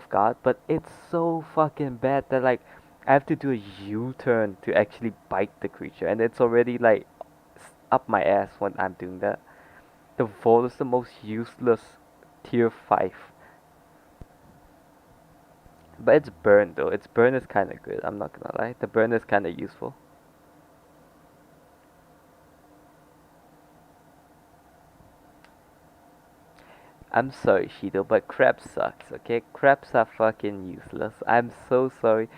A: guard. But it's so fucking bad that like I have to do a U-turn to actually bite the creature, and it's already like up my ass when I'm doing that. The Vol is the most useless tier 5 But it's burn though. Its burn is kind of good. I'm not gonna lie. The burn is kind of useful. I'm sorry, Shido, but crab sucks, okay? Crabs are fucking useless. I'm so sorry.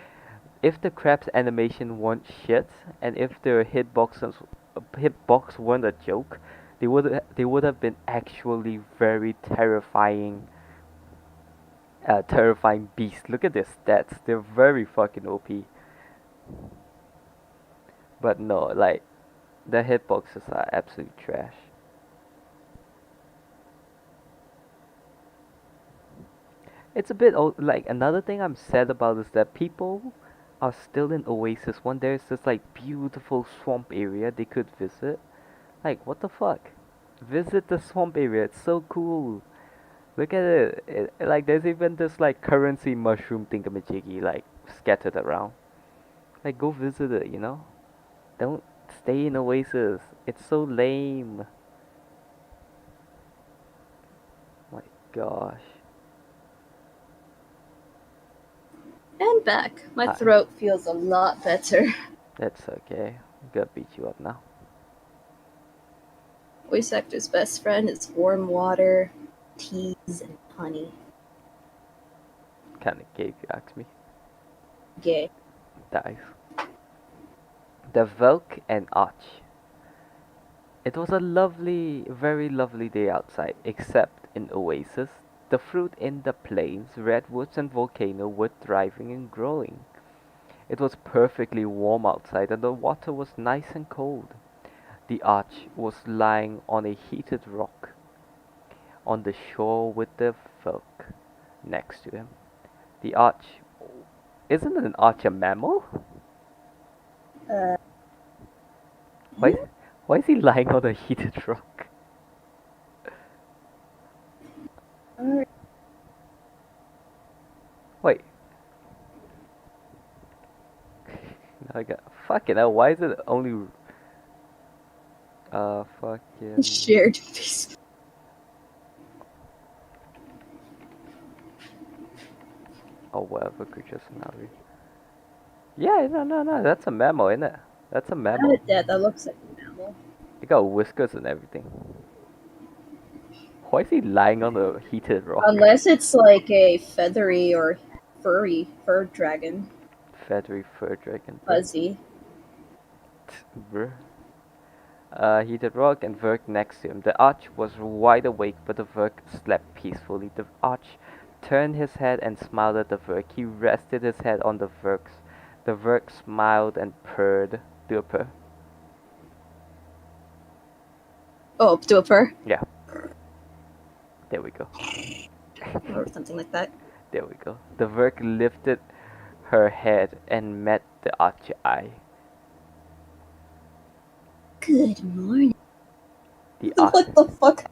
A: If the crab's animation weren't shit, and if their hitbox weren't a joke, they would have been actually very terrifying, terrifying beasts. Look at their stats; they're very fucking OP. But no, like the hitboxes are absolute trash. It's a bit old. Like another thing I'm sad about is that people are still in Oasis when there's this like beautiful swamp area they could visit. Like what the fuck? Visit the swamp area. It's so cool. Look at it. Like there's even this like currency mushroom thingamajiggy like scattered around. Like go visit it. Don't stay in Oasis. It's so lame. My gosh.
D: And back. My
A: Hi.
D: throat feels a lot better.
A: That's okay. I'm gonna beat you up now.
D: Voice actor's best friend is warm water, teas, and honey.
A: Kinda gay if you ask me.
D: Gay.
A: Dies. The Velk and Arch. It was a lovely, very lovely day outside, except in Oasis. The fruit in the plains, redwoods and volcano were thriving and growing. It was perfectly warm outside and the water was nice and cold. The Arch was lying on a heated rock on the shore with the Velk next to him. The Arch... Isn't an Arch a mammal?
C: Uh,
A: Why, why is he lying on a heated rock?
C: alright.
A: Wait. Now I got... Fucking hell, why is it only... fucking...
D: Shared face.
A: Oh, whatever, creature Sonaria. Yeah, no, that's a mammal, isn't it? That's a mammal.
D: Yeah, that looks like a mammal.
A: It got whiskers and everything. Why is he lying on a heated rock?
D: Unless it's like a feathery or fur dragon.
A: Feathery fur dragon.
D: Fuzzy.
A: Bruh. Heated rock and Verk next to him. The Arch was wide awake, but the Verk slept peacefully. The Arch turned his head and smiled at the Verk. He rested his head on the Verk's. The Verk smiled and purred. Do a purr.
D: Oh, do a purr?
A: Yeah. There we go.
D: Or something like that.
A: There we go. The Verk lifted her head and met the Arch eye.
C: Good morning.
A: The Arch.
D: What the fuck?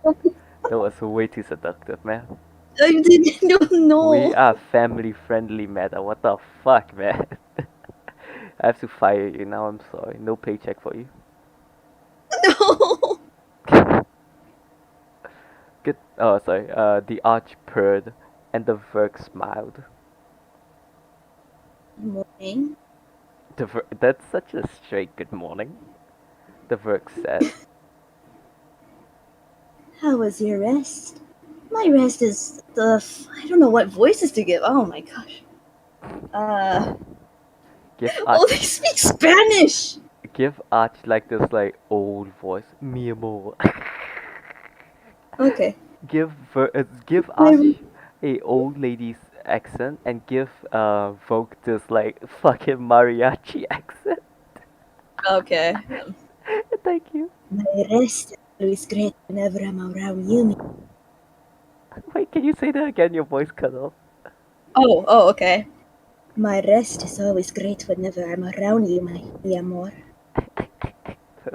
A: That was way too seductive, man.
D: I didn't know.
A: We are family friendly, Meta. What the fuck, man? I have to fire you now. I'm sorry. No paycheck for you.
D: No.
A: Good. Oh, sorry. The Arch purred, and the Verk smiled.
C: Morning.
A: That's such a straight good morning. The Verk said.
C: How was your rest?
D: My rest is I don't know what voices to give. Oh my gosh.
A: Give
D: Oh,
A: Arch,
D: they speak Spanish.
A: give Arch like this like old voice. Mi amor.
D: Okay.
A: Give
D: My-
A: Arch a old lady's accent and give Vogue this like fucking mariachi accent.
D: Okay.
A: Thank you.
C: My rest is always great whenever I'm around you.
A: Wait, can you say that again? Your voice cut off.
D: Oh, okay.
C: My rest is always great whenever I'm around you, mi amor.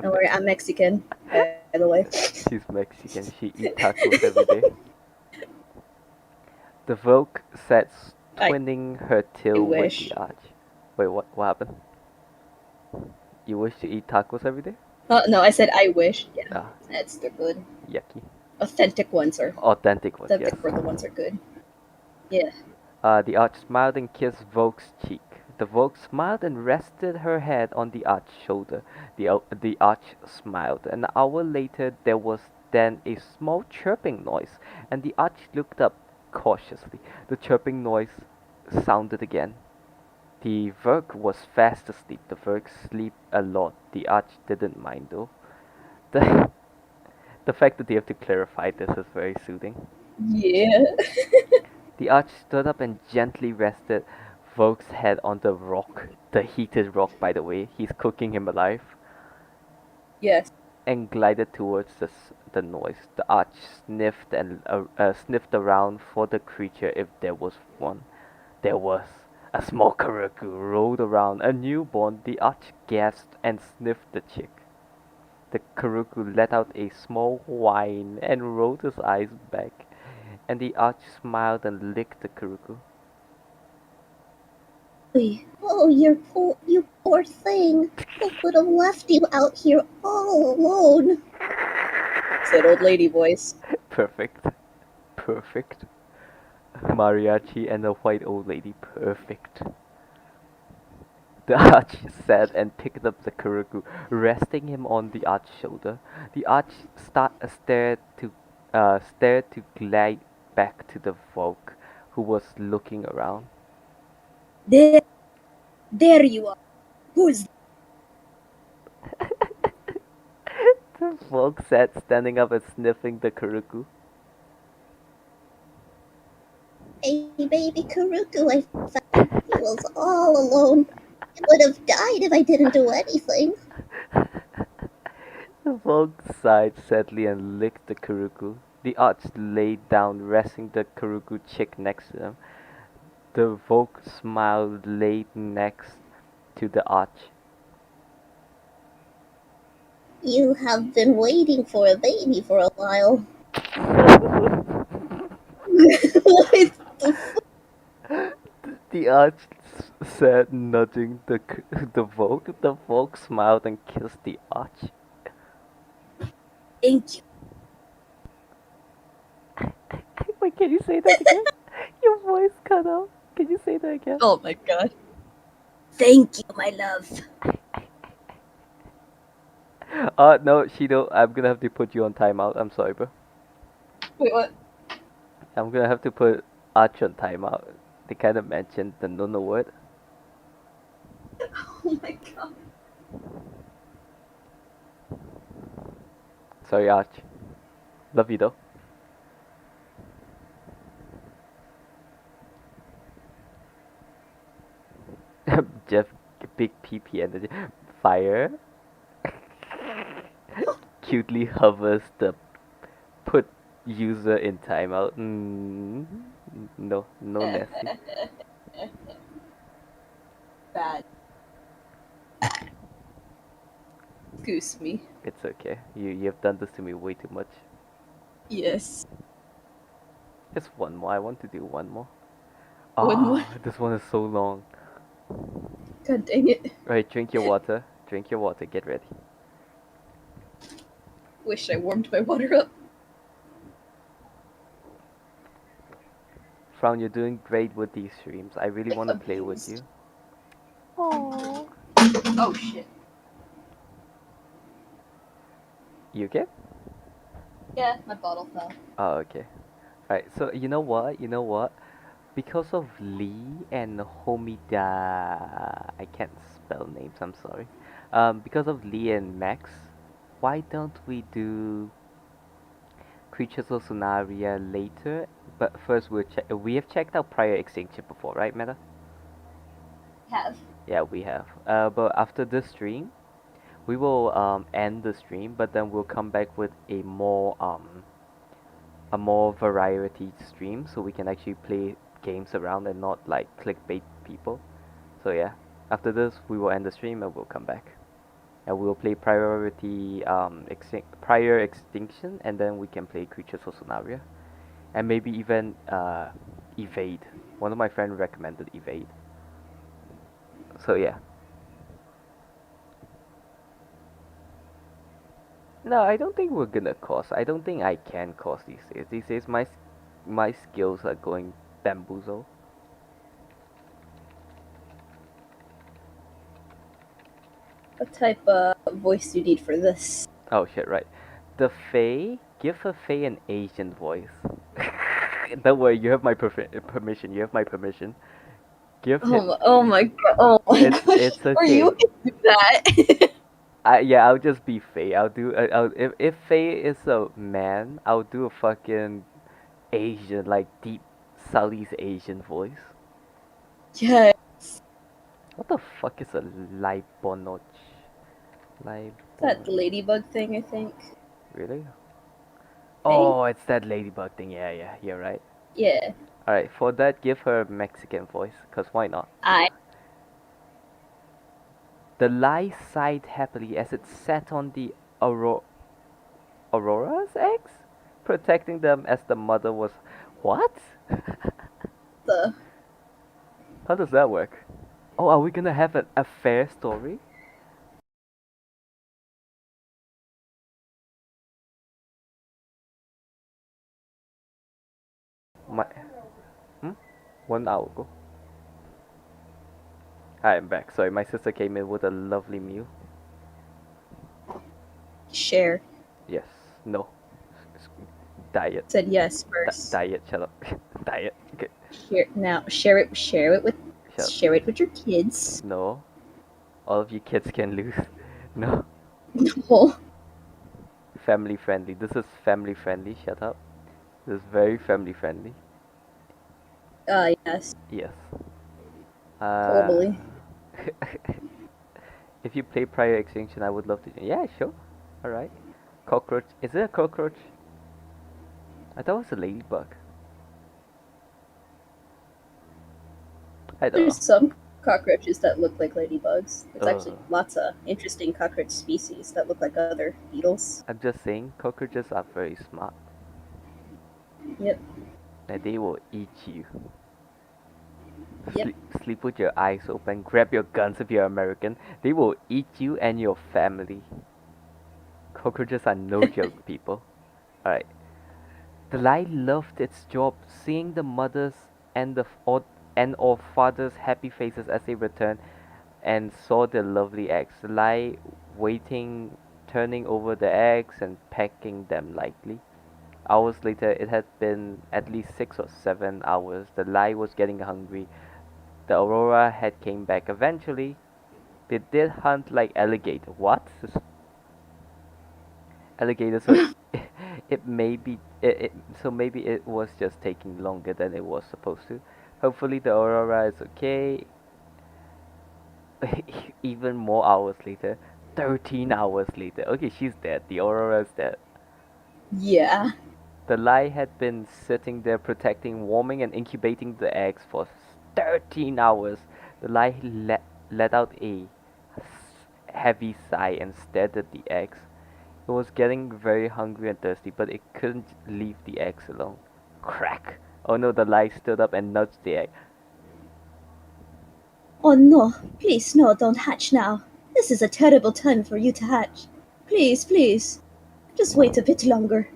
D: Don't worry, I'm Mexican, by the way.
A: She's Mexican. She eats tacos every day. The Vogue sat twinning her tail with
D: wish.
A: the Arch. Wait, what happened? You wish to eat tacos every day?
D: No, I said I wish. Yeah,
A: Ah,
D: that's the good.
A: yucky.
D: Authentic ones are.
A: Authentic ones, yes.
D: Authentic Brooklyn ones are good. Yeah.
A: The arch smiled and kissed Vogue's cheek. The Vogue smiled and rested her head on the arch's shoulder. The arch smiled. An hour later, there was then a small chirping noise, and the arch looked up cautiously. The chirping noise sounded again. The Verk was fast asleep. The Verk sleep a lot. The arch didn't mind though. The the fact that they have to clarify this is very soothing.
D: Yeah.
A: The arch stood up and gently rested Vogue's head on the rock. The heated rock, by the way. He's cooking him alive.
D: Yes.
A: And glided towards the noise. The arch sniffed around for the creature if there was one. There was. A small Karaku rolled around, a newborn. The arch gasped and sniffed the chick. The Karaku let out a small whine and rolled his eyes back, and the arch smiled and licked the Karaku.
C: Oh, you poor thing. Who could have left you out here all alone?
D: Said old lady voice.
A: Perfect. Perfect. Mariachi and the white old lady. Perfect. The arch sat and picked up the Karaku, resting him on the arch's shoulder. The arch stared to glide back to the Volk, who was looking around.
B: There you are. Who's
A: The Volk sat standing up and sniffing the Karaku.
C: A baby Karuku I found. He was all alone. He would have died if I didn't do anything.
A: The Volk sighed sadly and licked the Karaku. The arch lay down, resting the Karaku chick next to him. The Volk smiled, laid next to the arch.
C: You have been waiting for a baby for a while. What the
A: The arch said, nudging the Volk. The Volk smiled and kissed the arch.
B: Thank you.
A: Wait, can you say that again? Your voice cut out. Can you say that again?
D: Oh my god.
B: Thank you, my love.
A: No, Shido, I'm gonna have to put you on timeout. I'm sorry, bro.
D: Wait, what?
A: I'm gonna have to put Arch on timeout. They kind of mentioned the no word.
D: Oh my god.
A: Sorry, Arch. Love you though. Jeff, big PP energy. Fire. Cutely hovers the put user in timeout. No, nasty.
D: Bad. Excuse me.
A: It's okay. You've done this to me way too much.
D: Yes.
A: Just one more. I want to do one more.
D: One more?
A: This one is so long.
D: God dang it.
A: Alright, drink your water. Drink your water. Get ready.
D: Wish I warmed my water up.
A: Frown, you're doing great with these streams. I really want to play with you.
D: Oh shit.
A: You okay?
D: Yeah, my bottle fell.
A: Oh, okay. Alright, so you know what? Because of Lee and Homida, I can't spell names, I'm sorry. Because of Lee and Max, why don't we do Creatures of Sonaria later? But first we have checked out Prior Extinction before, right, Meta?
D: Have.
A: Yeah, we have. But after this stream, we will end the stream, but then we'll come back with a more variety stream, so we can actually play games around and not like clickbait people. So yeah, after this we will end the stream and we'll come back, and we'll play Prior Extinction, and then we can play Creatures of Sonaria, and maybe even Evade. One of my friends recommended Evade. So yeah. No, I don't think we're gonna cause. I don't think I can cause these days. These days my skills are going bamboozle.
D: What type of voice do you need for this?
A: Oh shit, right. The Fae, give her Fae an Asian voice. Don't worry, you have my permission. You have my permission. Give him.
D: Oh my god! Oh my gosh!
A: It's
D: Are you
A: okay.
D: gonna do that?
A: Yeah, I'll just be Faye. I'll do. If Faye is a man, I'll do a fucking Asian, like deep Southeast Asian voice.
D: Yeah.
A: What the fuck is a Libonoch?
D: That
A: Libon.
D: ladybug thing, I think.
A: Really?
D: Hey?
A: Oh, it's that ladybug thing. Yeah, yeah, you're right.
D: Yeah.
A: All right, for that, give her a Mexican voice, cause why not?
D: I.
A: The lie sighed happily as it sat on the Aurora's eggs, protecting them as the mother was. What?
D: The.
A: How does that work? Oh, are we gonna have an affair story? My, hmm? 1 hour ago. Hi, I'm back. Sorry, my sister came in with a lovely meal.
D: Share.
A: Yes. No. Diet.
D: Said yes first.
A: Diet. Shut up. Diet. Okay.
D: Here now. Share it. Share it with.
A: Shut up.
D: Share it with your kids.
A: No. All of you kids can lose. No.
D: No.
A: Family friendly. This is family friendly. Shut up. This is very family friendly.
D: Yes.
A: Yes.
D: Totally.
A: If you play Prior Extinction, I would love to. Yeah, sure. Alright. Cockroach. Is it a cockroach? I thought it was a ladybug. I don't
D: There's
A: know.
D: some cockroaches that look like ladybugs. There's actually
A: Ugh.
D: lots of interesting cockroach species that look like other beetles.
A: I'm just saying, cockroaches are very smart.
D: Yep.
A: And they will eat you.
D: Yep.
A: Sleep with your eyes open. Grab your guns if you're American. They will eat you and your family. Cockroaches are no joke, people. Alright. The lie loved its job, seeing the mothers and or fathers' happy faces as they returned and saw their lovely eggs. The lie waiting, turning over the eggs and pecking them lightly. Hours later, it had been at least 6 or 7 hours. The lie was getting hungry. The Aurora had came back eventually. They did hunt like alligator. What? Alligator. So it may be. So maybe it was just taking longer than it was supposed to. Hopefully the Aurora is okay. Even more hours later. 13 hours later. Okay, she's dead. The Aurora is dead.
D: Yeah.
A: The lie had been sitting there protecting, warming, and incubating the eggs for 13 hours. The lie let out a heavy sigh and stared at the eggs. It was getting very hungry and thirsty, but it couldn't leave the eggs alone. Crack! Oh no, the lie stood up and nudged the egg.
B: Oh no, please no, don't hatch now. This is a terrible time for you to hatch. Please, please. Just wait a bit longer.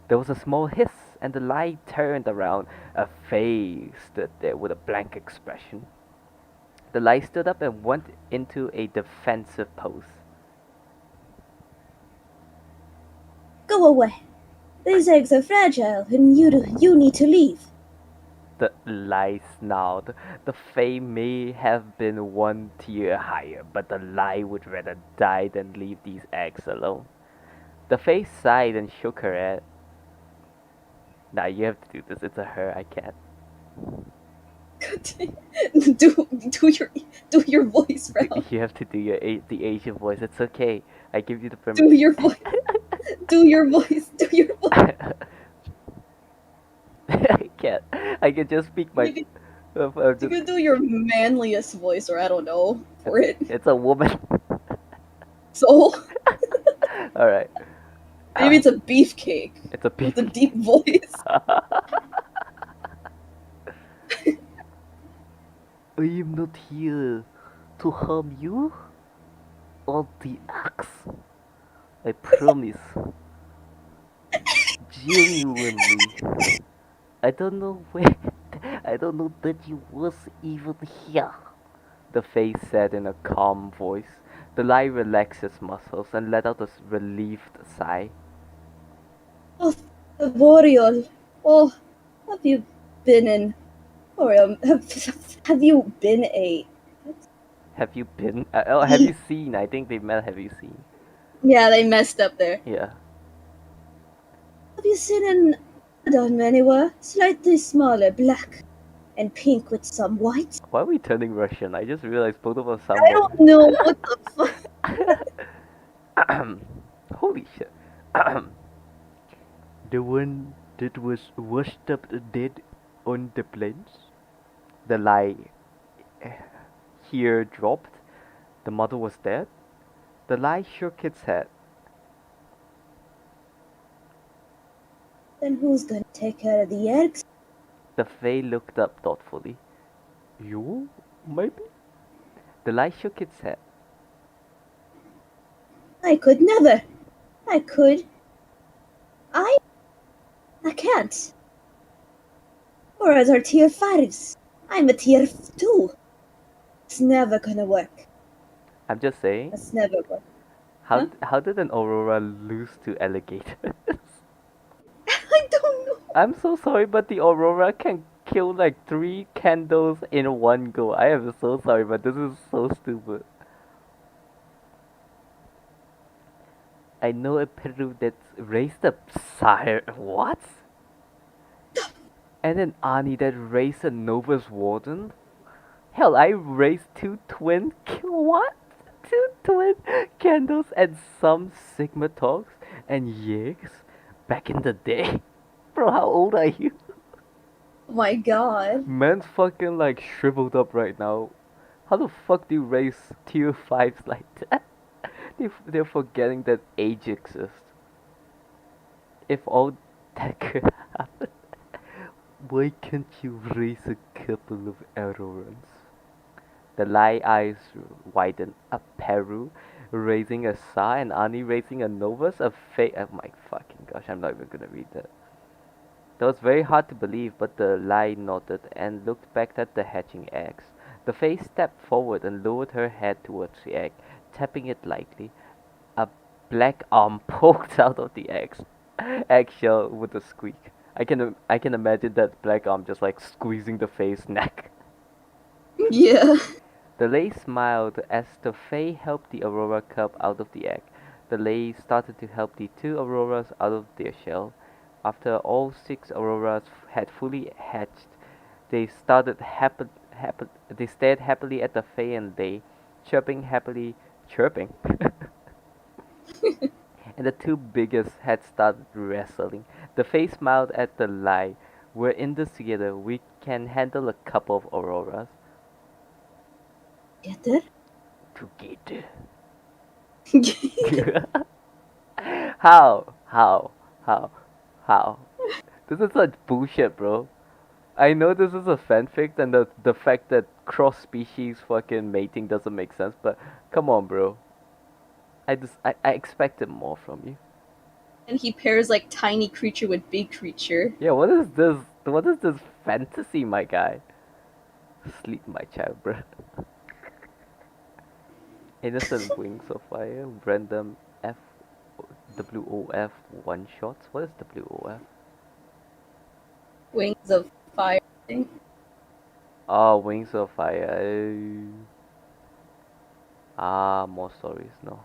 A: There was a small hiss, and the lie turned around. A face stood there with a blank expression. The lie stood up and went into a defensive pose.
B: Go away. These eggs are fragile and you need to leave.
A: The lie snarled. The Fae may have been 1 tier higher, but the lie would rather die than leave these eggs alone. The Fae sighed and shook her head. Nah, you have to do this. It's a her. I can't.
D: do your voice, Frown.
A: You have to do the Asian voice. It's okay. I give you the permission.
D: Do your voice. Do your voice. Do your voice.
A: I can't. I can just speak my.
D: You can do your manliest voice, or I don't know, for it.
A: It's a woman.
D: So
A: Alright.
D: maybe it's a beefcake
A: It's a
D: with a
A: beef.
D: deep voice.
A: I am not here to harm you or the axe. I promise. Genuinely. I don't know where. I don't know that you was even here. the face said in a calm voice. The lie relaxed its muscles and let out a relieved sigh.
D: Oh, Boreal. Oh, have you been in... Boreal, have you been a...
A: Have you been? Have you seen? I think they meant have you seen?
D: Yeah, they messed up there.
A: Yeah.
D: Have you seen an Adam anywhere? Slightly smaller, black and pink with some white?
A: Why are we turning Russian? I just realized both of us sound
D: I
A: more.
D: don't know what the fuck.
A: Holy shit. The one that was washed up dead on the plains? The lie here dropped. The mother was dead. The lie shook its head.
D: Then who's gonna take care of the eggs?
A: The Fae looked up thoughtfully. You? Maybe? The lie shook its head.
D: I could never. I could. I can't. Whereas our tier 5s. I'm a tier 2. It's never gonna work.
A: I'm just saying.
D: It's never work.
A: How did an Aurora lose to alligators?
D: I don't know.
A: I'm so sorry, but the Aurora can kill like 3 candles in one go. I am so sorry, but this is so stupid. I know a Peru that's raised a sire. What? And an Ani that raised a Novus Warden? Hell, I raised 2 twin. What? 2 twin candles and some Sigma Talks and Yigs back in the day. Bro, how old are you?
D: Oh my god.
A: Man's fucking like shriveled up right now. How the fuck do you raise tier 5s like that? They're forgetting that age exists. If all that could happen, why can't you raise a couple of Aurorans? The lie eyes widen. A Peru raising a Sa, and Ani raising a Novus, a Fae. Oh my fucking gosh, I'm not even gonna read that. That was very hard to believe, but the lie nodded and looked back at the hatching eggs. The face stepped forward and lowered her head towards the egg, tapping it lightly. A black arm poked out of the eggshell with a squeak. I can imagine that black arm just like squeezing the face neck.
D: Yeah.
A: The lay smiled as the Fae helped the Aurora cub out of the egg. The lay started to help the 2 Auroras out of their shell. After all 6 Auroras had fully hatched, they stared happily at the Fae and lay, chirping. And the 2 biggest had started wrestling. The Fae smiled at the lie. We're in this together. We can handle a couple of Auroras.
D: Together?
A: Together. How? How? This is such bullshit, bro. I know this is a fanfic and the fact that cross species fucking mating doesn't make sense, but come on, bro. I expected more from you.
D: And he pairs like tiny creature with big creature.
A: Yeah, what is this? What is this fantasy, my guy? Sleep, my child, bro. Innocent Wings of Fire, random WOF one shots. What is WOF?
D: Wings of fire thing.
A: Oh, Wings of Fire. More stories, no.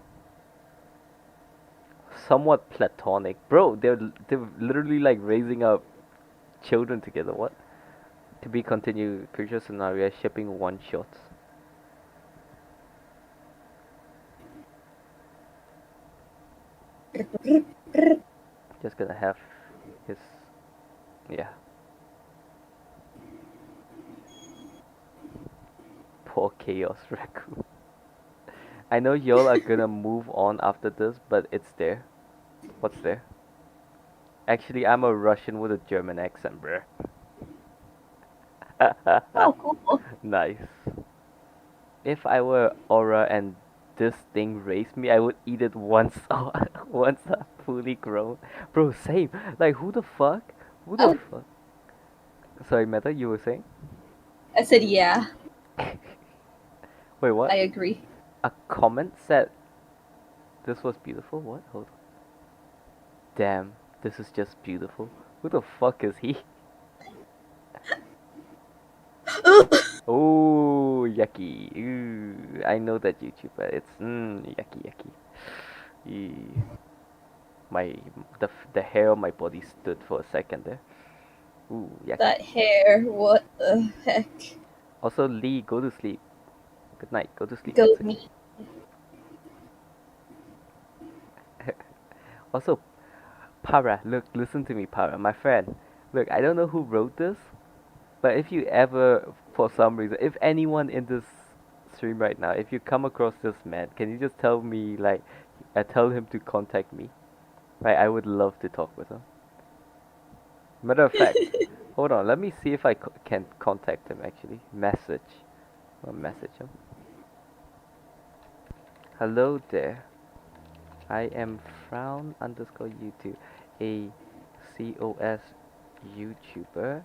A: Somewhat platonic. Bro, they're literally like raising up children together. What? To be continued. Future Sonaria shipping one shots. Just gonna have his. Yeah. Poor Chaos Raccoon. I know y'all are gonna move on after this, but it's there. What's there? Actually, I'm a Russian with a German accent, bruh.
D: Oh, cool.
A: Nice. If I were Aura and this thing raised me, I would eat it once once I'm fully grown. Bro, same. Like, who the fuck? Who the fuck? Sorry, Meta, you were saying?
D: I said yeah.
A: Wait, what?
D: I agree.
A: A comment said this was beautiful? What? Hold on. Damn, this is just beautiful. Who the fuck is he? Oh, yucky. Ooh, I know that YouTuber. It's yucky, yucky. Eee. The hair on my body stood for a second there. Ooh, yucky.
D: That hair, what the heck?
A: Also, Lee, go to sleep. Good night. Go to sleep.
D: Go
A: That's it.
D: me.
A: Also, Para, look, listen to me, Para, my friend. Look, I don't know who wrote this, but if you ever, for some reason, if anyone in this stream right now, if you come across this man, can you just tell me, like, tell him to contact me? Right, I would love to talk with him. Matter of fact, hold on, let me see if I can contact him actually. Message. I'll message him. Hello there. I am Frown underscore YouTube, a COS YouTuber,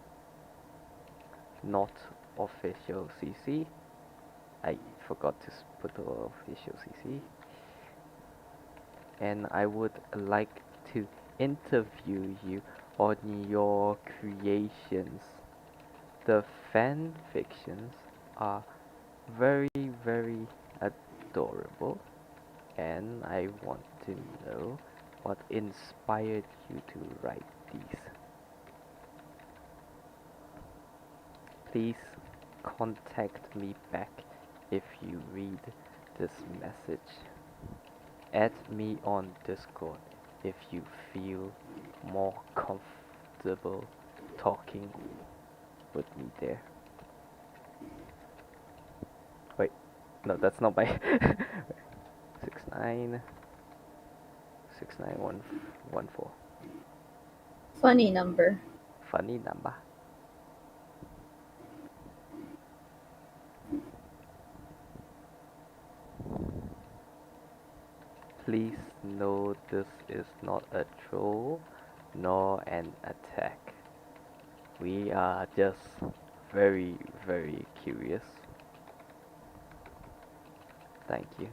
A: not official CC. I forgot to put the official CC. And I would like to interview you on your creations. The fan fictions are very, very adorable, and I want to know what inspired you to write these. Please contact me back if you read this message. Add me on Discord if you feel more comfortable talking with me there. Wait, no, that's not my 69691114.
D: Funny number.
A: Funny number. Please know this is not a troll nor an attack. We are just very, very curious. Thank you.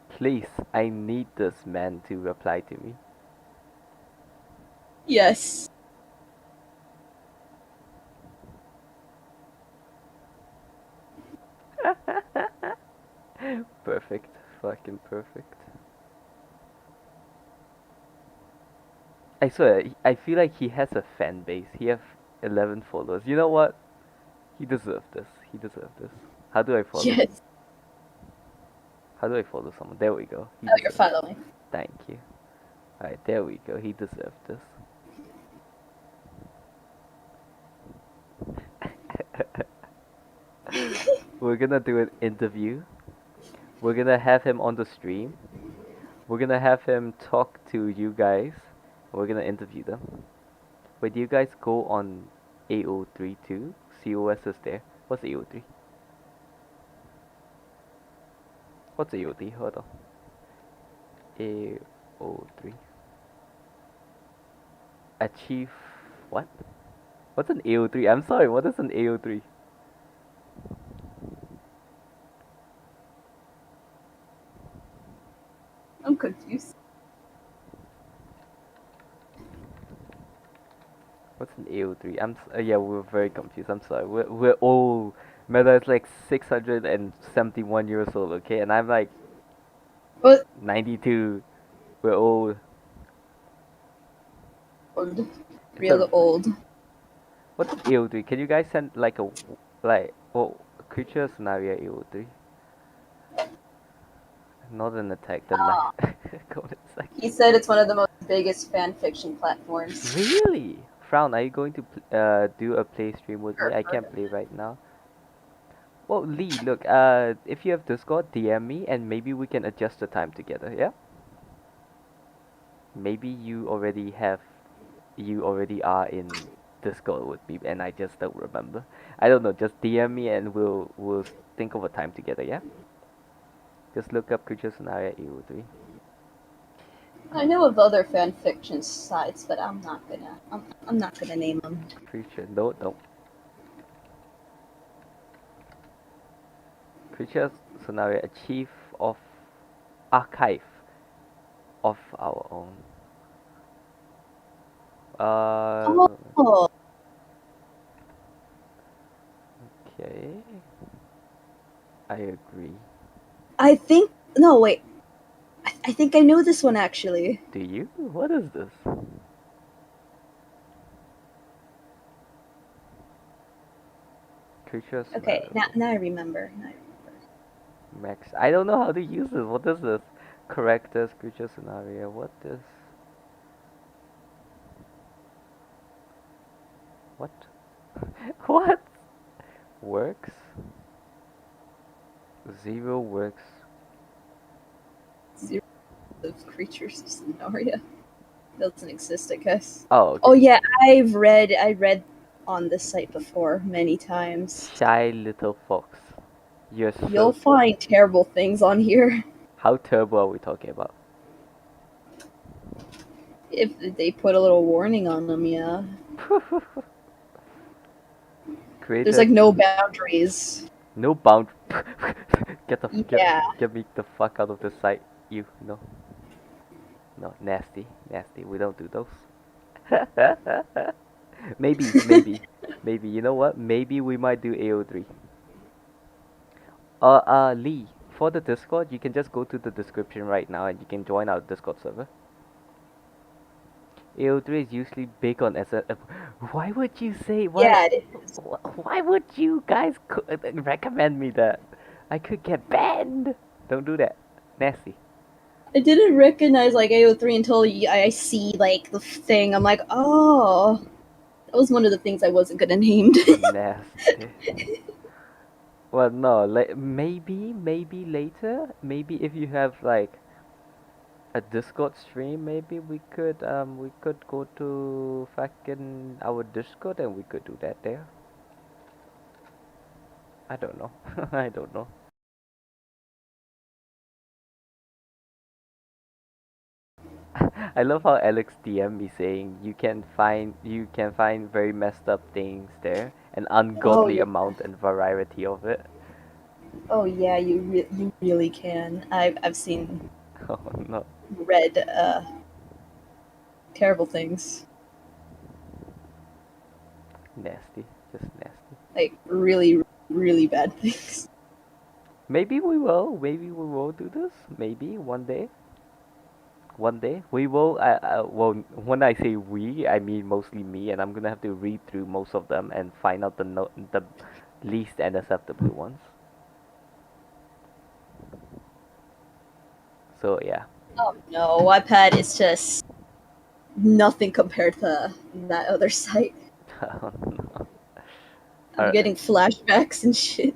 A: Please, I need this man to reply to me.
D: Yes.
A: Perfect. Fucking perfect. I swear, I feel like he has a fan base. He have 11 followers. You know what? He deserved this. He deserved this. How do I follow him?
D: Yes.
A: How do I follow someone? There we go. He
D: Now you're
A: deserved it.
D: following.
A: Thank you. Alright, there we go. He deserved this. We're gonna do an interview. We're gonna have him on the stream. We're gonna have him talk to you guys. We're gonna interview them. Wait, do you guys go on AO3 too? COS is there. What's AO3? What's AO3? Hold on. AO3. Achieve what? What's an AO3? I'm sorry, what is an AO3?
D: I'm confused.
A: What's an AO3? Yeah, we're very confused. I'm sorry. We're old. Meta is like 671 years old, okay? And I'm like
D: What?
A: 92. We're old.
D: Old.
A: It's
D: Real
A: a-
D: old.
A: What's an AO3? Can you guys send like creature Sonaria AO3? Not an attack, the go on a sec.
D: He said it's one of the most biggest fanfiction platforms.
A: Really? Frown, are you going to do a play stream with me? I
D: Sure.
A: can't play right now. Well, Lee, look, if you have Discord, DM me and maybe we can adjust the time together, yeah? Maybe you already are in Discord with me and I just don't remember. I don't know, just DM me and we'll think of a time together, yeah? Just look up Creature Sonaria EU3.
D: I know of other fanfiction sites, but I'm not gonna name them.
A: Creature, no, no. Creatures Sonaria, a chief of archive of our own.
D: Oh,
A: Okay. I agree.
D: I think no wait. I think I know this one actually.
A: Do you? What is this? Creatures
D: Okay,
A: Sonaria.
D: now I remember.
A: Max. I don't know how to use this. What is this? Characters, creature scenario. What is? What? What? Works? Zero works.
D: Zero of creatures Sonaria doesn't exist, I guess.
A: Oh, okay.
D: Oh yeah, I read on this site before many times.
A: Shy little fox. You're
D: You'll
A: so.
D: find terrible things on here
A: How terrible are we talking about?
D: if they put a little warning on them. Yeah,
A: Created.
D: there's like no boundaries.
A: No bound.
D: Yeah.
A: Get me the fuck out of the site. You no. No, nasty, nasty. We don't do those. Maybe. You know what? Maybe we might do AO3. Lee, for the Discord, you can just go to the description right now and you can join our Discord server. AO3 is usually big on SF. Why would you say why?
D: Yeah, it is.
A: Why would you guys recommend me that? I could get banned. Don't do that. Nasty.
D: I didn't recognize like AO3 until I see like the thing. I'm like, oh, that was one of the things I wasn't gonna name.
A: Nasty. Well, no, like maybe later. Maybe if you have like a Discord stream, maybe we could go to fucking our Discord and we could do that there. I don't know. I don't know. I love how Alex DM me saying you can find very messed up things there, an ungodly
D: yeah.
A: amount and variety of it.
D: Oh yeah, you really can. I've seen
A: Oh no.
D: read terrible things,
A: Nasty. Just nasty.
D: like really bad things.
A: Maybe we will. Maybe we will do this. Maybe one day. One day we will. Well, when I say we, I mean mostly me, and I'm gonna have to read through most of them and find out the least unacceptable ones. So yeah.
D: Oh no, iPad is just nothing compared to that other site.
A: Oh, no.
D: I'm
A: Alright.
D: getting flashbacks and shit.
A: You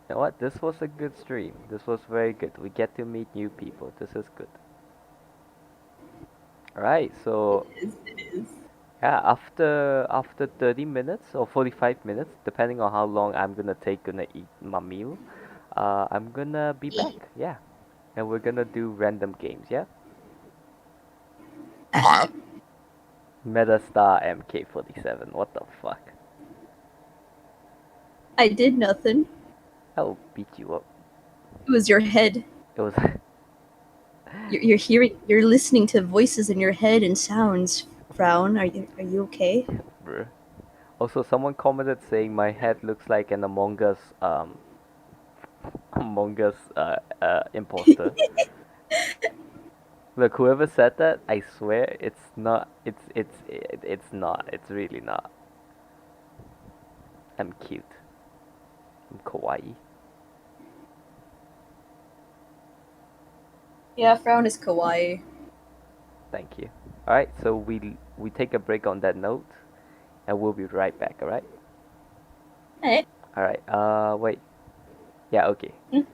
A: know what? This was a good stream. This was very good. We get to meet new people. This is good. Alright, so
D: It is.
A: yeah, after 30 minutes or 45 minutes, depending on how long I'm gonna eat my meal, I'm gonna be back. Yeah, and we're gonna do random games. Yeah. MetaStar MK47. What the fuck?
D: I did nothing.
A: I'll beat you up.
D: It was your head.
A: It was.
D: You're listening to voices in your head and sounds. Frown, are you okay?
A: Bruh. Also, someone commented saying my head looks like an Among Us imposter. Look, whoever said that, I swear it's not. It's not. It's really not. I'm cute. I'm kawaii.
D: Yeah, Frown is kawaii.
A: Thank you. All right, so we take a break on that note, and we'll be right back. All right.
D: Alright.
A: All right. Wait. Yeah. Okay.
D: Mm.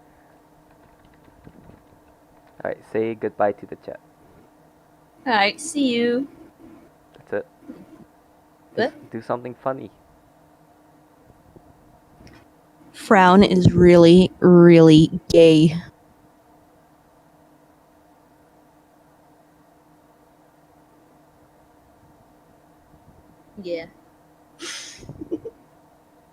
A: All right. Say goodbye to the chat.
D: Alright, see you.
A: That's it.
D: What?
A: Do something funny.
D: Frown is really gay. Yeah.